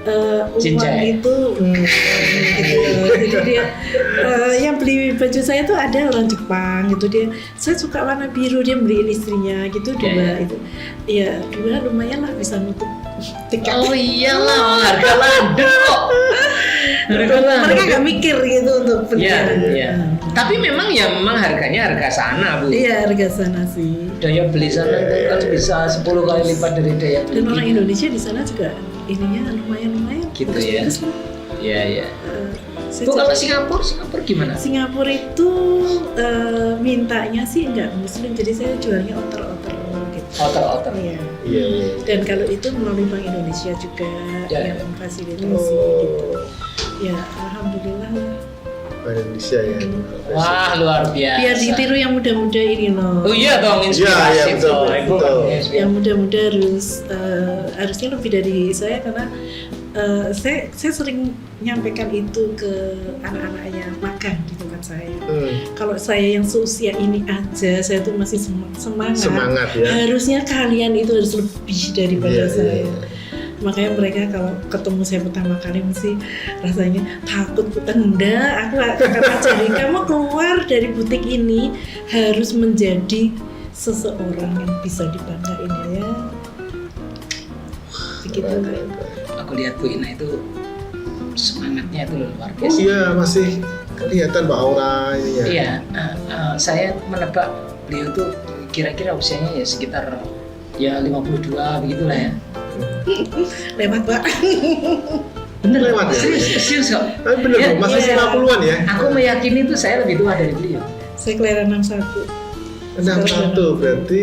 uang Cincin. itu gitu. Jadi dia yang beli baju saya tuh ada orang Jepang gitu, dia saya suka warna biru, dia beliin istrinya gitu dua Yeah. itu ya dua lumayan lah bisa nutup tiket. Oh iyalah harga London kok. Mereka nggak mikir gitu untuk Iya, perjalanan. iya. Tapi memang harganya harga sana, Bu. Iya, harga sana sih. Daya beli sana itu kan bisa 10 kali lipat dari daya beli. Dan orang Indonesia di sana juga ininya lumayan Gitu bagus, ya. bagus lah. Iya, iya. Saya Bu, kalau coba- Singapura gimana? Singapura itu mintanya sih nggak muslim, jadi saya jualnya outer gitu. Outer. Iya. Iya. Dan kalau itu melalui Bank Indonesia juga Ya, yang ya. memfasilitasi gitu. Ya, alhamdulillah lah. Indonesia ya. Wah, luar biasa. Biar ditiru yang muda-muda ini loh. Oh iya dong, Iya, inspirasi betul, dong. Ibu kan betul. inspirasi. Yang muda-muda harusnya lebih dari saya karena saya sering menyampaikan itu ke anak-anak yang magang di tempat saya. Kalau saya yang seusia ini aja, saya tuh masih semangat. Semangat ya. Harusnya kalian itu harus lebih daripada Iya, saya. iya. Makanya mereka kalau ketemu saya pertama kali mesti rasanya takut, enggak, aku akan ajarin kamu keluar dari butik ini harus menjadi seseorang yang bisa dibanggain ya. Begitu. Aku lihat Bu Ina itu semangatnya itu luar Oh biasa. iya, masih kelihatan Mbak aura ini ya. Iya, saya menebak beliau tuh kira-kira usianya ya sekitar ya 52 begitulah ya. Lewat Pak. Bener lewat ya. Serius kok. Tapi bener Ya, loh, masih iya. 50-an ya. Aku meyakini itu saya lebih tua dari beliau. Saya kelahiran 61. 61 berarti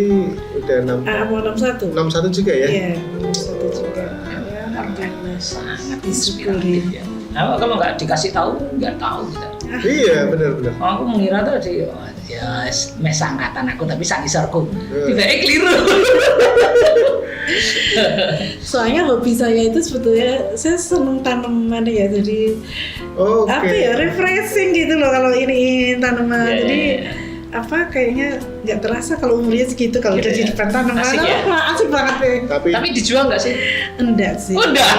udah 6 Mau 61? 61 juga ya. Iya, 61 juga. Ya, alhamdulillah. Sangat Disyukuri. inspiratif ya. Nah, kalau nggak dikasih tahu, nggak tahu kita. Iya, benar-benar. Aku mengira tadi ya mes angkatan aku tapi sak isorku. Tiba-tiba keliru. Soalnya hobi saya itu sebetulnya saya seneng tanaman ya, jadi Oh, oke. apa ya, refreshing gitu loh kalau ini tanaman. Iya, Jadi iya, iya. apa kayaknya nggak terasa kalau umurnya segitu kalau Gitu udah di ya. depan tanaman. Asik ya? Wah, asik banget deh. Tapi dijual nggak sih? Enggak sih. Oh, enggak.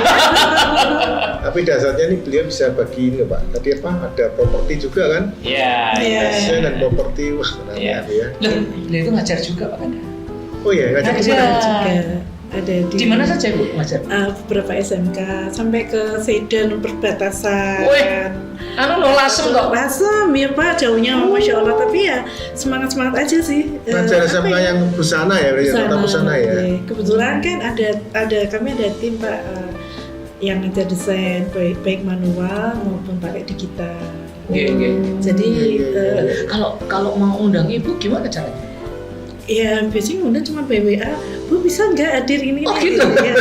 Tapi dasarnya nih beliau bisa bagi ini Pak. Tadi apa? Ada properti juga kan? Iya. Iya. Desain dan properti, wah keren Iya. ya. Loh, beliau itu ngajar juga Pak Kanda. Oh iya, ngajak Ada. kemana? Juga ada Di mana saja Bu ngajar? beberapa SMK sampai ke Sedan perbatasan. Wih, anu no lasem kok. Lasem ya Pak, jauhnya Masya Allah, tapi ya semangat aja sih. Ngajar Apa SMK ya? yang busana ya, berarti tata busana ya. Iya. Kebetulan kan kami ada tim Pak yang ngajar desain baik manual maupun pakai digital. Iya. Jadi Kalau mau undang Ibu gimana caranya? ya biasanya undang cuma BWA, Bu bisa nggak hadir ini? Oh, gitu? Ya,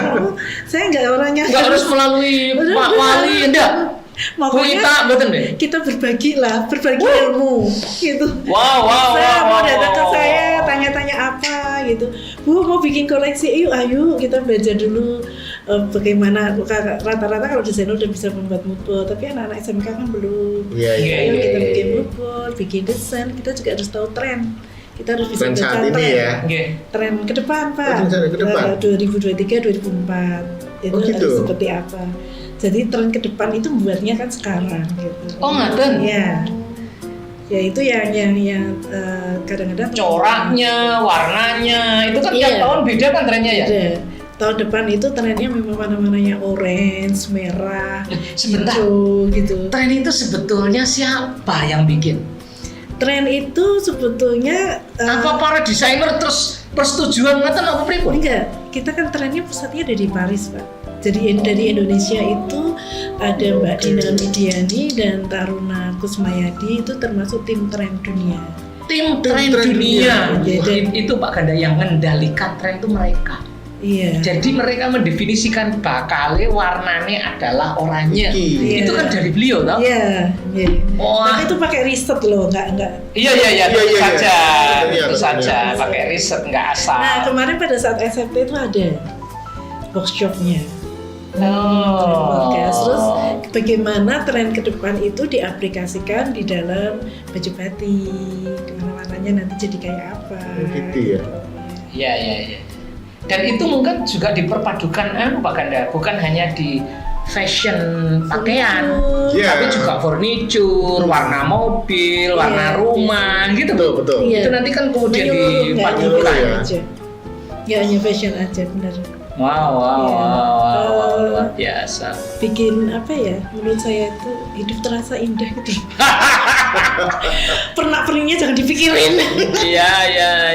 saya nggak orangnya. Nggak harus melalui Pak Wali, enggak? Bu Makanya Ita, betul deh. kita berbagi ilmu gitu. Wow. Mau datang ke saya tanya-tanya apa gitu, Bu mau bikin koleksi, ayo kita belajar dulu bagaimana. Rata-rata kalau desainer udah bisa membuat mood board, tapi anak-anak SMK kan belum. Iya, iya. Ayo kita iya. bikin mood board, bikin desain, kita juga harus tahu tren. Kita harus bisa Tren saat baca ini tren. ya. Oke. Tren ke depan Pak. Tren ke depan? 2023, 2024 itu Oh, gitu? harus seperti apa. Jadi tren ke depan itu membuatnya kan sekarang gitu. Oh, ngaten. Ya. Ya itu yang kadang-kadang Coraknya, warnanya, itu kan Iya. tiap tahun beda kan trennya ya? ada. Tahun depan itu trennya memang warna-warnanya orange, merah, Sebentar. hijau gitu. Tren itu sebetulnya siapa yang bikin? Tren itu sebetulnya Apa para desainer terus persetujuan ngeten apa pripun? enggak, kita kan trennya pusatnya ada di Paris Pak. Jadi dari Indonesia itu ada Mbak Dina Midiani dan Taruna Kusmayadi, itu termasuk tim tren dunia. Tim tren tren dunia. dunia. Wah, itu Pak Ganda yang mengendalikan tren itu mereka. Iya. Jadi mereka mendefinisikan bakale warnane adalah oranye. Iki. Itu kan dari beliau toh? Iya, iya. Wah. Tapi itu pakai riset loh, enggak. Iya, Iya, tentu iya, saja, iya. tentu Iya, saja iya. pakai riset nggak asal. Nah, kemarin pada saat SFT itu ada workshopnya. Oh. Terus bagaimana tren ke depan itu diaplikasikan di dalam baju batik, warna-warnanya nanti jadi kayak apa. Oh, gitu ya. Iya. Dan itu mungkin juga diperpadukan Pak Ganda, bukan hanya di fashion pakaian, Iya. tapi juga furniture, warna mobil, warna Iya. rumah, gitu. Betul. Iya. Itu nanti kan kemudian Menyeluruh, nggak hanya dipadukan. fashion ya. aja. Nggak hanya fashion aja, benar. Wow, Ya, luar biasa. bikin apa ya, menurut saya itu hidup terasa indah gitu. Pernak-perniknya jangan dipikirin. Iya,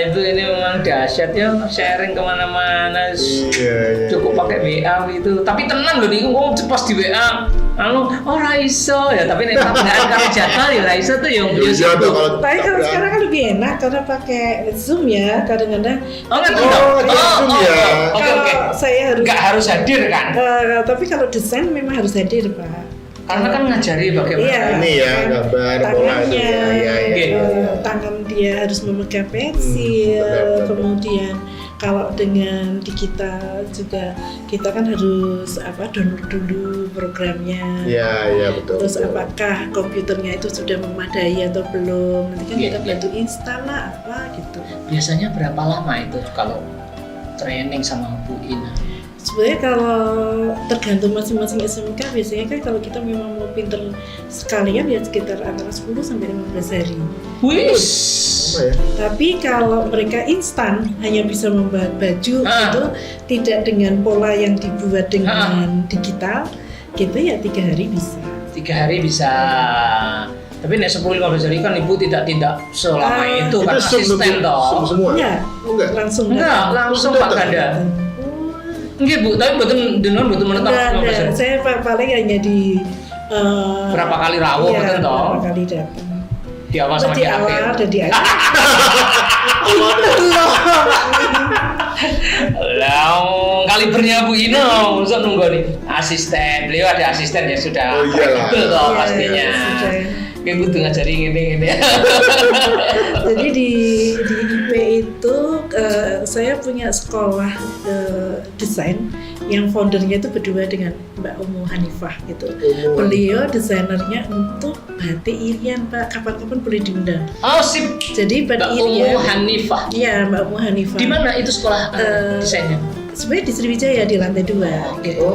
itu ini memang dahsyat ya, sharing kemana-mana. Iya. Cukup pakai WA gitu. Tapi tenang loh, nih, ngomong pas di WA. Lalu, Raiso ya, tapi nih kalau jadwal ya Raiso tuh yang beliau Iya tuh kalau Tapi kalau sekarang kan lebih enak karena pakai Zoom ya, kadang-kadang. nggak Zoom ya. Oke. Kalau saya harus Nggak harus hadir kan? tapi kalau desain memang harus hadir, Pak. Karena kan ngajari bagaimana. Iya. ini ya gambar bola itu Tangannya, ya. tangan dia harus memegang pensil, benar. kemudian kalau dengan digital juga kita kan harus download dulu programnya. Iya, betul. Terus betul. apakah komputernya itu sudah memadai atau belum? Nanti kan Iya, kita iya. bantu install lah apa gitu. Biasanya berapa lama itu kalau training sama Bu Ina? Sebenarnya kalau tergantung masing-masing SMK, biasanya kan kalau kita memang mau pinter sekalian ya sekitar antara 10 sampai 15 hari. Wih. Apa ya? Tapi kalau mereka instan hanya bisa membuat baju itu tidak dengan pola yang dibuat dengan digital, gitu ya 3 hari bisa. 3 hari bisa. Tapi nek 10-15 hari kan Ibu tidak selama itu kan asisten toh. Semua. Enggak, Enggak. langsung Langsung Pak Ganda. Enggak Bu, tapi betul menetap 15 hari. Saya paling hanya di Berapa kali rawuh betul toh? Berapa kali datang. Di awal sama Di di awal akhir. dan di akhir. Lah, kalibernya Bu Ina, usah nunggu nih. Asisten, beliau ada asisten ya sudah. Oh, iyalah. Betul toh Iya, pastinya. sudah. Kayak butuh ngajari ini. Jadi di IP itu saya punya sekolah desain yang foundernya itu berdua dengan Mbak Umu Hanifah gitu. Beliau desainernya untuk batik Irian, Pak. Kapan-kapan boleh diundang. Oh sip. Jadi Mbak batik Umu Irian. Hanifah. Iya, Mbak Umu Hanifah. Di mana itu sekolah desainnya? Sebenarnya di Sriwijaya di lantai 2 gitu.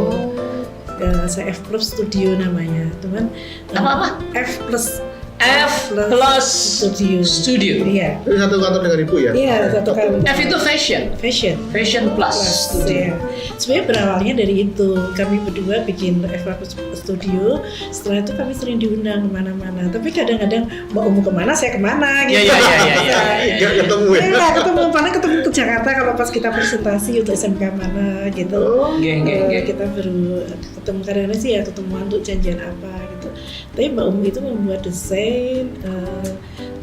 Saya F Plus Studio namanya, teman. Apa? F Plus F plus Studio. Iya. Ini satu kantor dengan Ibu ya? Iya, satu kali. F itu fashion plus Studio. Ya. Sebenarnya berawalnya dari itu, kami berdua bikin F Plus Studio. Setelah itu kami sering diundang kemana-mana. Tapi kadang-kadang Mbak Umu kemana, saya kemana gitu. Iya. Nggak ketemu ya? Iya, ketemu ke Jakarta kalau pas kita presentasi untuk SMK mana gitu. Kita baru ketemu kadang-kadang sih ya ketemuan untuk janjian apa gitu. Tapi Mbak Umu itu membuat desain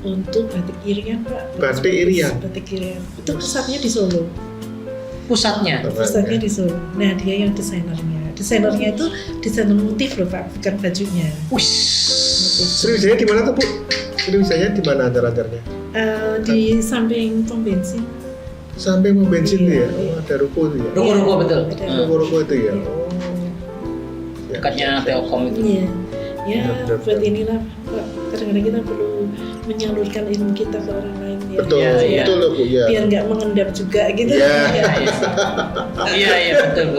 untuk batik Irian, Pak. Batik Irian? Batik Irian. Itu pusatnya di Solo. Pusatnya Pusatnya di Solo. Nah, dia yang desainernya. Desainernya itu desainer motif loh, Pak, bukan bajunya. Sriwijaya di mana tuh, Bu? Sriwijaya di mana ajar-ajarnya? Di samping pom bensin. Sampai mau bensin tuh ya? Iya. Ada ruko tuh ya? Ruko betul. Ruko-ruko itu ya? Dekatnya Telkom itu. Iya. Ya, Benar. buat inilah, Pak. Kadang-kadang kita perlu menyalurkan ilmu kita ke orang lain ya. Betul, Iya. betul loh Bu ya. Biar nggak mengendap juga gitu. Iya. Iya betul.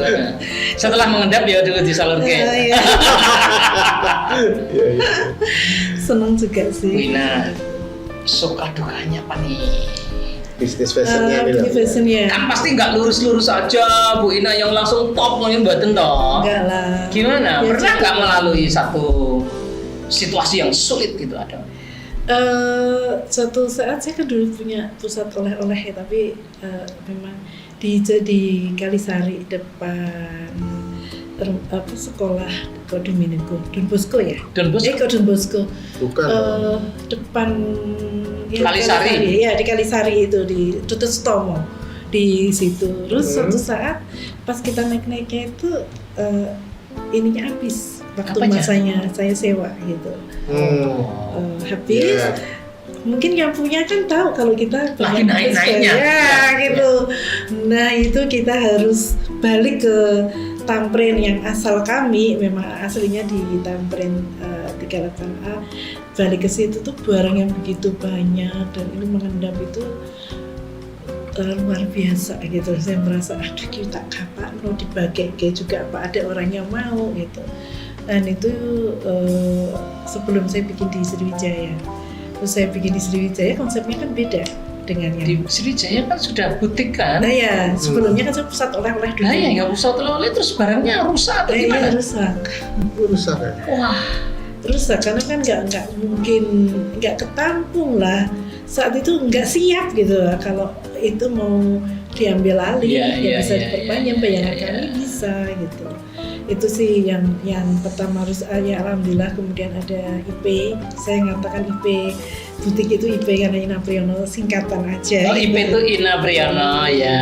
Setelah mengendap ya dulu disalurkan. Iya. Iya. Senang juga sih. Wina, suka dukanya apa nih? Bisnis fashionnya nih lah. Fashionnya. Kan pasti nggak lurus-lurus aja Bu Ina yang langsung top ngomongin batin toh. Enggak lah. Gimana? Ya, Pernah nggak melalui satu situasi yang sulit gitu ada? Suatu saat saya kan dulu punya pusat oleh-oleh ya, tapi memang di Kalisari depan sekolah Kodumineko, Don Bosco ya? Don Bosco? Don Bosco. Bukan. Depan Kalisari? Iya, di Kalisari itu, di Tutus Tomo di situ. Terus suatu saat pas kita naik-naiknya itu ininya habis. Waktu Apanya? masanya saya sewa gitu. Habis. Yeah. Mungkin yang punya kan tahu kalau kita Lagi naik-naiknya. ya gitu. Nah itu kita harus balik ke Tamrin yang asal kami, memang aslinya di Tamrin 38A. Balik ke situ tuh barang yang begitu banyak dan ini mengendap itu luar biasa gitu. Saya merasa aduh kita kapan mau dibagi juga apa ada orang yang mau gitu. Dan itu sebelum saya bikin di Sriwijaya. Terus saya bikin di Sriwijaya konsepnya kan beda. dengan Di yang Sriwijaya kan sudah butik kan? nah ya sebelumnya kan saya pusat oleh-oleh dulu. Nah ya nggak usah oleh terus barangnya rusak atau Iya, gimana? rusak. Rusak ya. Wah, Rusak karena kan nggak mungkin nggak ketampung lah. Saat itu nggak siap gitu lah. Kalau itu mau diambil alih Iya, ya iya, bisa iya, diperpanjang iya, bayangan iya, kami iya. bisa gitu. Itu sih yang pertama harus ya alhamdulillah kemudian ada IP. Saya mengatakan IP butik itu IP karena Ina Priyono singkatan aja. oh IP itu Ina Priyono ya.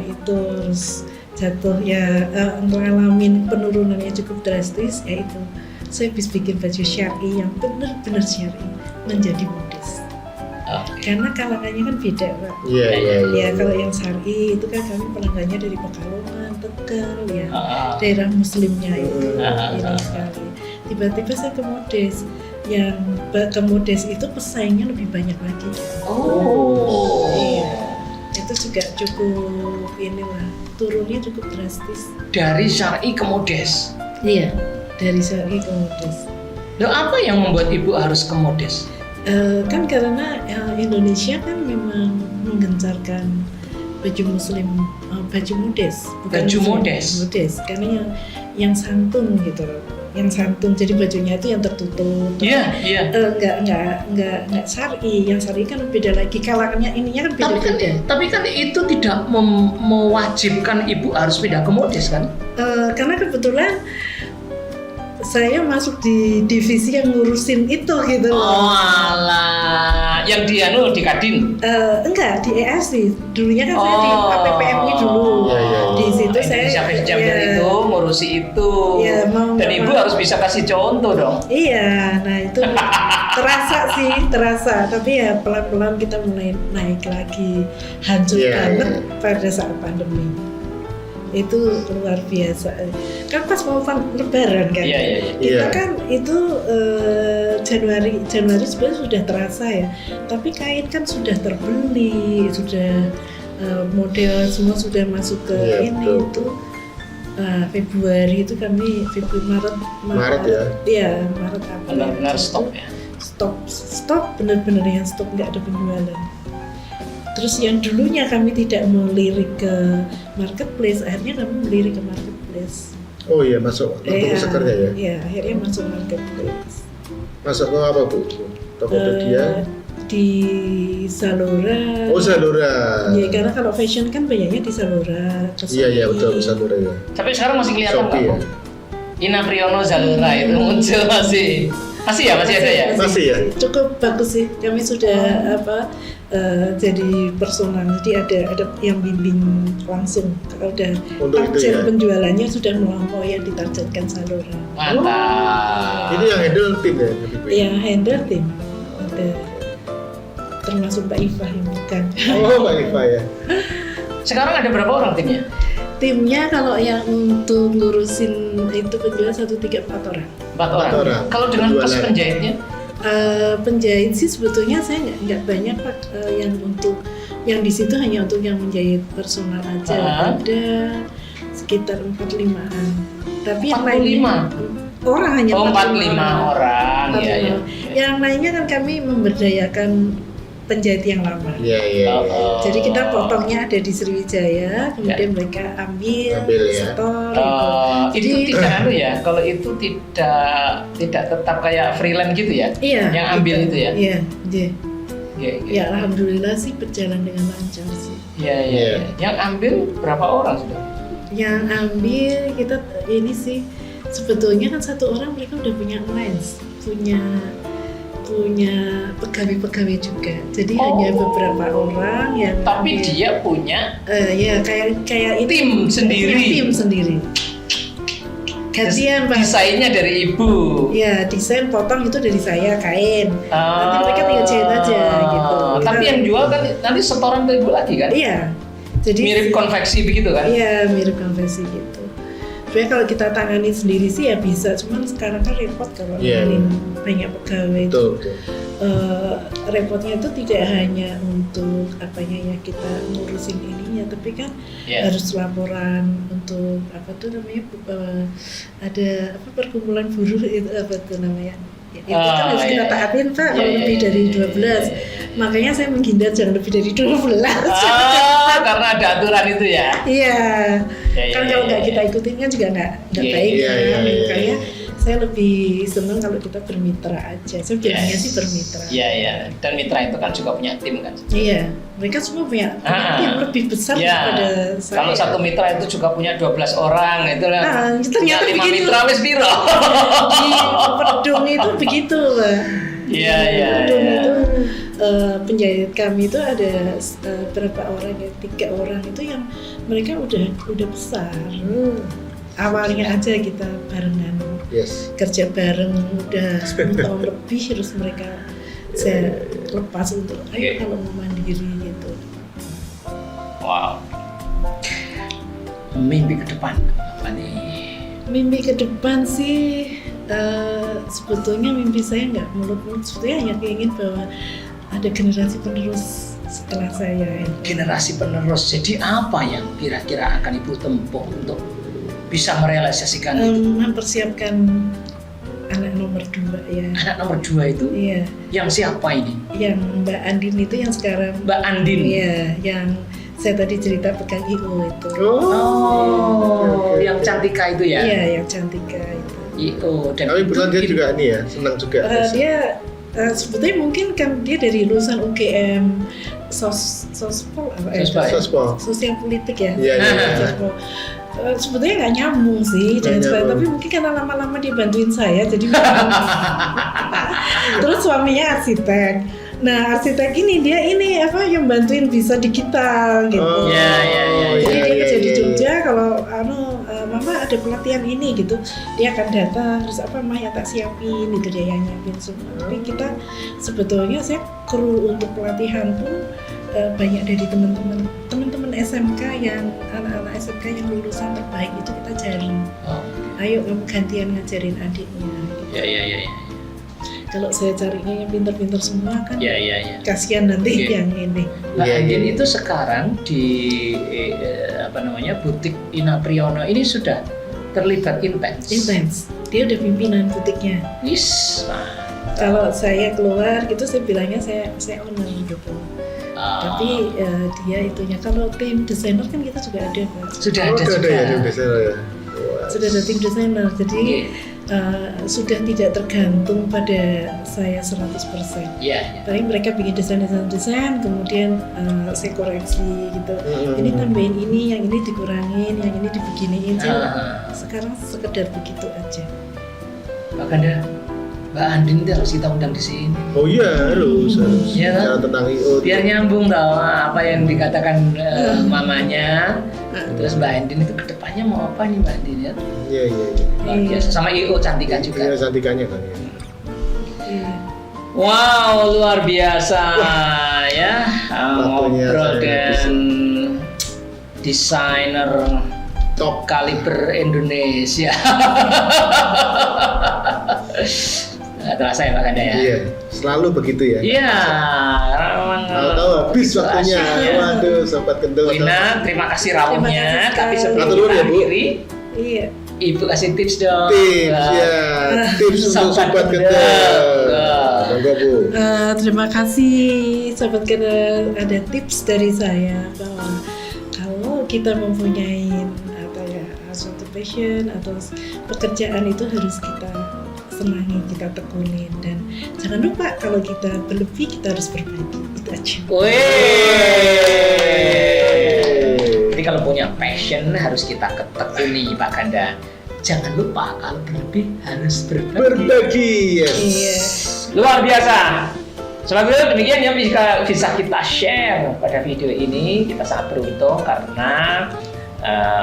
Itu terus jatuh ya ngalamin penurunan yang cukup drastis yaitu saya bisa bikin baju syar'i yang benar-benar syar'i menjadi modis. Oke. Karena kalangannya kan beda, Pak. Iya, iya, iya. Ya kalau yang syar'i itu kan kami pelanggannya dari Pekalongan, Tegal ya. Ah, Daerah muslimnya itu Ah. ini sekali. Tiba-tiba saya ke modis. Yang ke modis itu pesaingnya lebih banyak lagi. oh. Iya. Itu juga cukup inilah turunnya cukup drastis. Dari syar'i ke modis. Iya, dari syar'i ke modis. Loh apa yang membuat ibu harus ke modis? Kan karena Indonesia kan memang menggencarkan baju muslim, baju modis, Baju muslim, modis? modis. Karena yang santun gitu loh, yang santun. Jadi bajunya itu yang tertutup. Iya, iya. Nggak syar'i. Yang syar'i kan beda lagi kalangannya ininya kan beda-beda. Tapi kan itu tidak mewajibkan ibu harus pindah ke modis kan? Karena kebetulan saya masuk di divisi yang ngurusin itu gitu loh. Oh alah, yang di Kadin. Enggak, di EASI. Dulunya kan saya di Oh. APPMI dulu. Iya, iya, iya. Di situ saya Indonesia Fashion Chamber ya, itu ngurusi itu. Iya, mau Dan nggak ibu mau. harus bisa kasih contoh dong. Iya, nah itu terasa. Tapi ya pelan-pelan kita mulai naik lagi. Hancur Iya, banget iya. pada saat pandemi. Itu luar biasa. Kan pas mau lebaran kan. Iya, iya, iya. Kita Iya. kan itu Januari sebenarnya sudah terasa ya. Tapi kain kan sudah terbeli, sudah model semua sudah masuk ke Iya, ini betul. itu Februari itu kami Maret ya? Iya, Maret April. Benar-benar Itu stop ya. Stop benar-benar yang stop, nggak ada penjualan. Terus yang dulunya kami tidak melirik ke marketplace, akhirnya kami melirik ke marketplace. Oh iya, masuk toko sekernya ya? Iya, akhirnya masuk marketplace. Masuk ke apa Bu? Tokopedia? Di Zalora. Oh Zalora. Iya, karena kalau fashion kan banyaknya di Zalora. Iya betul Zalora ya. Tapi sekarang masih kelihatan Shopee nggak? ya? Bu? Ina Priyono Zalora itu muncul masih ya, masih ada ya. Masih ya? Cukup bagus sih. Kami sudah jadi personal. Jadi ada yang bimbing langsung. Kalau udah Untuk itu target ya? penjualannya sudah melampaui yang ditargetkan Zalora. Mantap. Ini yang handle tim ya? Yang handle tim ada termasuk Mbak Iva yang bukan. Oh Mbak Iva ya? Sekarang ada berapa orang timnya? Timnya kalau yang untuk ngurusin itu penjual 1, 3, 4 orang. 4 orang. orang. Kalau dengan pas Penjualan. penjahitnya? Penjahit sih sebetulnya saya nggak banyak Pak, yang di situ hanya untuk yang menjahit personal aja. Ada sekitar 45-an. Tapi yang 45? lainnya orang hanya Oh, 45 orang. Iya, iya. Yang lainnya kan kami memberdayakan penjahit yang lama. Iya. Oh. Jadi kita potongnya ada di Sriwijaya, kemudian mereka ambil Ambil ya. setor. Itu Jadi- tidak ya. Kalau itu tidak tetap kayak freelance gitu ya. Iya. Yang ambil gitu. itu ya. Iya, iya. Iya, iya. Ya alhamdulillah sih berjalan dengan lancar sih. Iya, iya. Iya. Yang ambil berapa orang sudah? Yang ambil kita ini sih sebetulnya kan satu orang mereka udah punya lens, punya pegawai-pegawai juga. Jadi hanya beberapa orang yang Tapi ambil. dia punya Ya kayak itu tim sendiri. punya tim sendiri. Gantian Pak. Desainnya dari ibu. Ya desain potong itu dari saya kain. Ah. Nanti mereka tinggal jahit aja gitu. Tapi Kita- yang jual kan nanti setoran ke ibu lagi kan? Iya. Jadi Mirip konveksi begitu kan? Iya, mirip konversi gitu. Sebenarnya kalau kita tangani sendiri sih ya bisa, cuman sekarang kan repot kalau Iya. nanganin banyak pegawai itu. Betul. Repotnya itu tidak hanya untuk apanya ya kita ngurusin ininya, tapi kan Iya. harus laporan untuk apa tuh namanya ada apa perkumpulan buruh itu apa tuh namanya Itu kan harus kita taatin Pak kalau lebih dari 12. Makanya saya menghindar jangan lebih dari 12. Karena ada aturan itu ya. Iya. Kan kalau nggak kita ikutin kan juga nggak baik kan. Makanya saya lebih senang kalau kita bermitra aja. Saya bilangnya sih bermitra. Iya. Dan mitra itu kan juga punya tim kan. Iya. Mereka semua punya tim lebih besar daripada saya. Kalau satu mitra itu juga punya 12 orang itu lah. Ternyata 5 begitu. mitra wis piro. Di Pedung itu begitu, Pak. Iya. Pedung itu penjahit kami itu ada berapa orang ya? 3 orang itu yang mereka udah besar. Awalnya aja kita barengan kerja bareng udah 10 tahun lebih, terus mereka saya lepas untuk ayo kalau mau mandiri gitu. Wow. Mimpi ke depan apa nih? Mimpi ke depan sih sebetulnya mimpi saya nggak muluk-muluk, sebetulnya hanya ingin bahwa ada generasi penerus setelah saya. Generasi penerus, jadi apa yang kira-kira akan Ibu tempuh untuk bisa merealisasikan itu? Mempersiapkan anak nomor 2 ya. Anak nomor 2 itu? Iya. Yang siapa ini? Yang Mbak Andin itu yang sekarang. Mbak Andin? Iya, yang saya tadi cerita pegang IO itu. Yang Cantika itu ya? Iya, yang Cantika itu. IO. Dan tapi betul dia juga ini ya, senang juga. Dia sebetulnya mungkin kan dia dari lulusan UGM Sospol sosial politik ya. Iya. Sebetulnya nggak nyambung sih, tapi mungkin karena lama-lama dia bantuin saya jadi terus suaminya arsitek. Nah arsitek ini dia yang bantuin bisa digital gitu. Jadi dia kerja di Jogja, kalau mama ada pelatihan ini gitu, dia akan datang terus mah yang tak siapin gitu, dia yang nyiapin semua. Tapi kita sebetulnya saya kru untuk pelatihan pun banyak dari teman-teman SMK yang anak-anak SMK yang lulusan terbaik itu kita cari. Ayo kamu gantian ngajarin adiknya. Iya. Kalau saya carinya yang pintar-pintar semua kan. Iya. Kasihan nanti yang ini. Mbak Andin itu sekarang di butik Ina Priyono ini sudah terlibat intens. Dia udah pimpinan butiknya. Kalau saya keluar gitu saya bilangnya saya owner gitu. Tapi dia itunya, kalau tim desainer kan kita juga ada Pak. Sudah ada juga. Sudah ada tim desainer, jadi sudah tidak tergantung pada saya 100%. Paling mereka bikin desain, kemudian saya koreksi gitu. Ini tambahin ini, yang ini dikurangin, yang ini dibeginiin. Sekarang sekedar begitu aja. Bahkan Mbak Andin itu harus kita undang di sini. Oh iya, harus. Ya kan? Tentang IO. Biar nyambung tau apa yang dikatakan mamanya. Terus Mbak Andin itu kedepannya mau apa nih Mbak Andin ya? Iya. Sama IO Cantika juga. Iya, Cantikanya kan. Wow, luar biasa ya. Ngobrol dengan desainer top kaliber Indonesia. Nggak terasa ya Pak Ganda ya? Iya, selalu begitu ya? Iya, tahu habis waktunya. Waduh, Sobat Kendel. Wina, terima kasih rawuhnya. Tapi sebelum kita akhiri, Ibu kasih tips dong. Tips untuk Sobat Kendel. Monggo Bu. Terima kasih Sobat Kendel. Ada tips dari saya bahwa kalau kita mempunyai suatu passion atau pekerjaan itu harus kita senangi, kita tekunin, dan jangan lupa kalau kita berlebih kita harus berbagi. Itu aja. Jadi kalau punya passion harus kita tekuni Pak Ganda. Jangan lupa kalau berlebih harus berbagi. Luar biasa. Selanjutnya demikian yang bisa kita share pada video ini. Kita sangat beruntung karena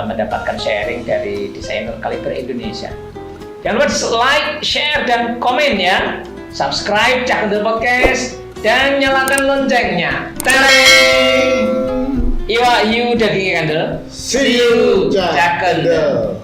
mendapatkan sharing dari desainer kaliber Indonesia. Jangan lupa like, share, dan komen ya. Subscribe Cak Kendel Podcast dan nyalakan loncengnya. Tareng! Iwa hiu daging Kendel. See you Cak Kendel.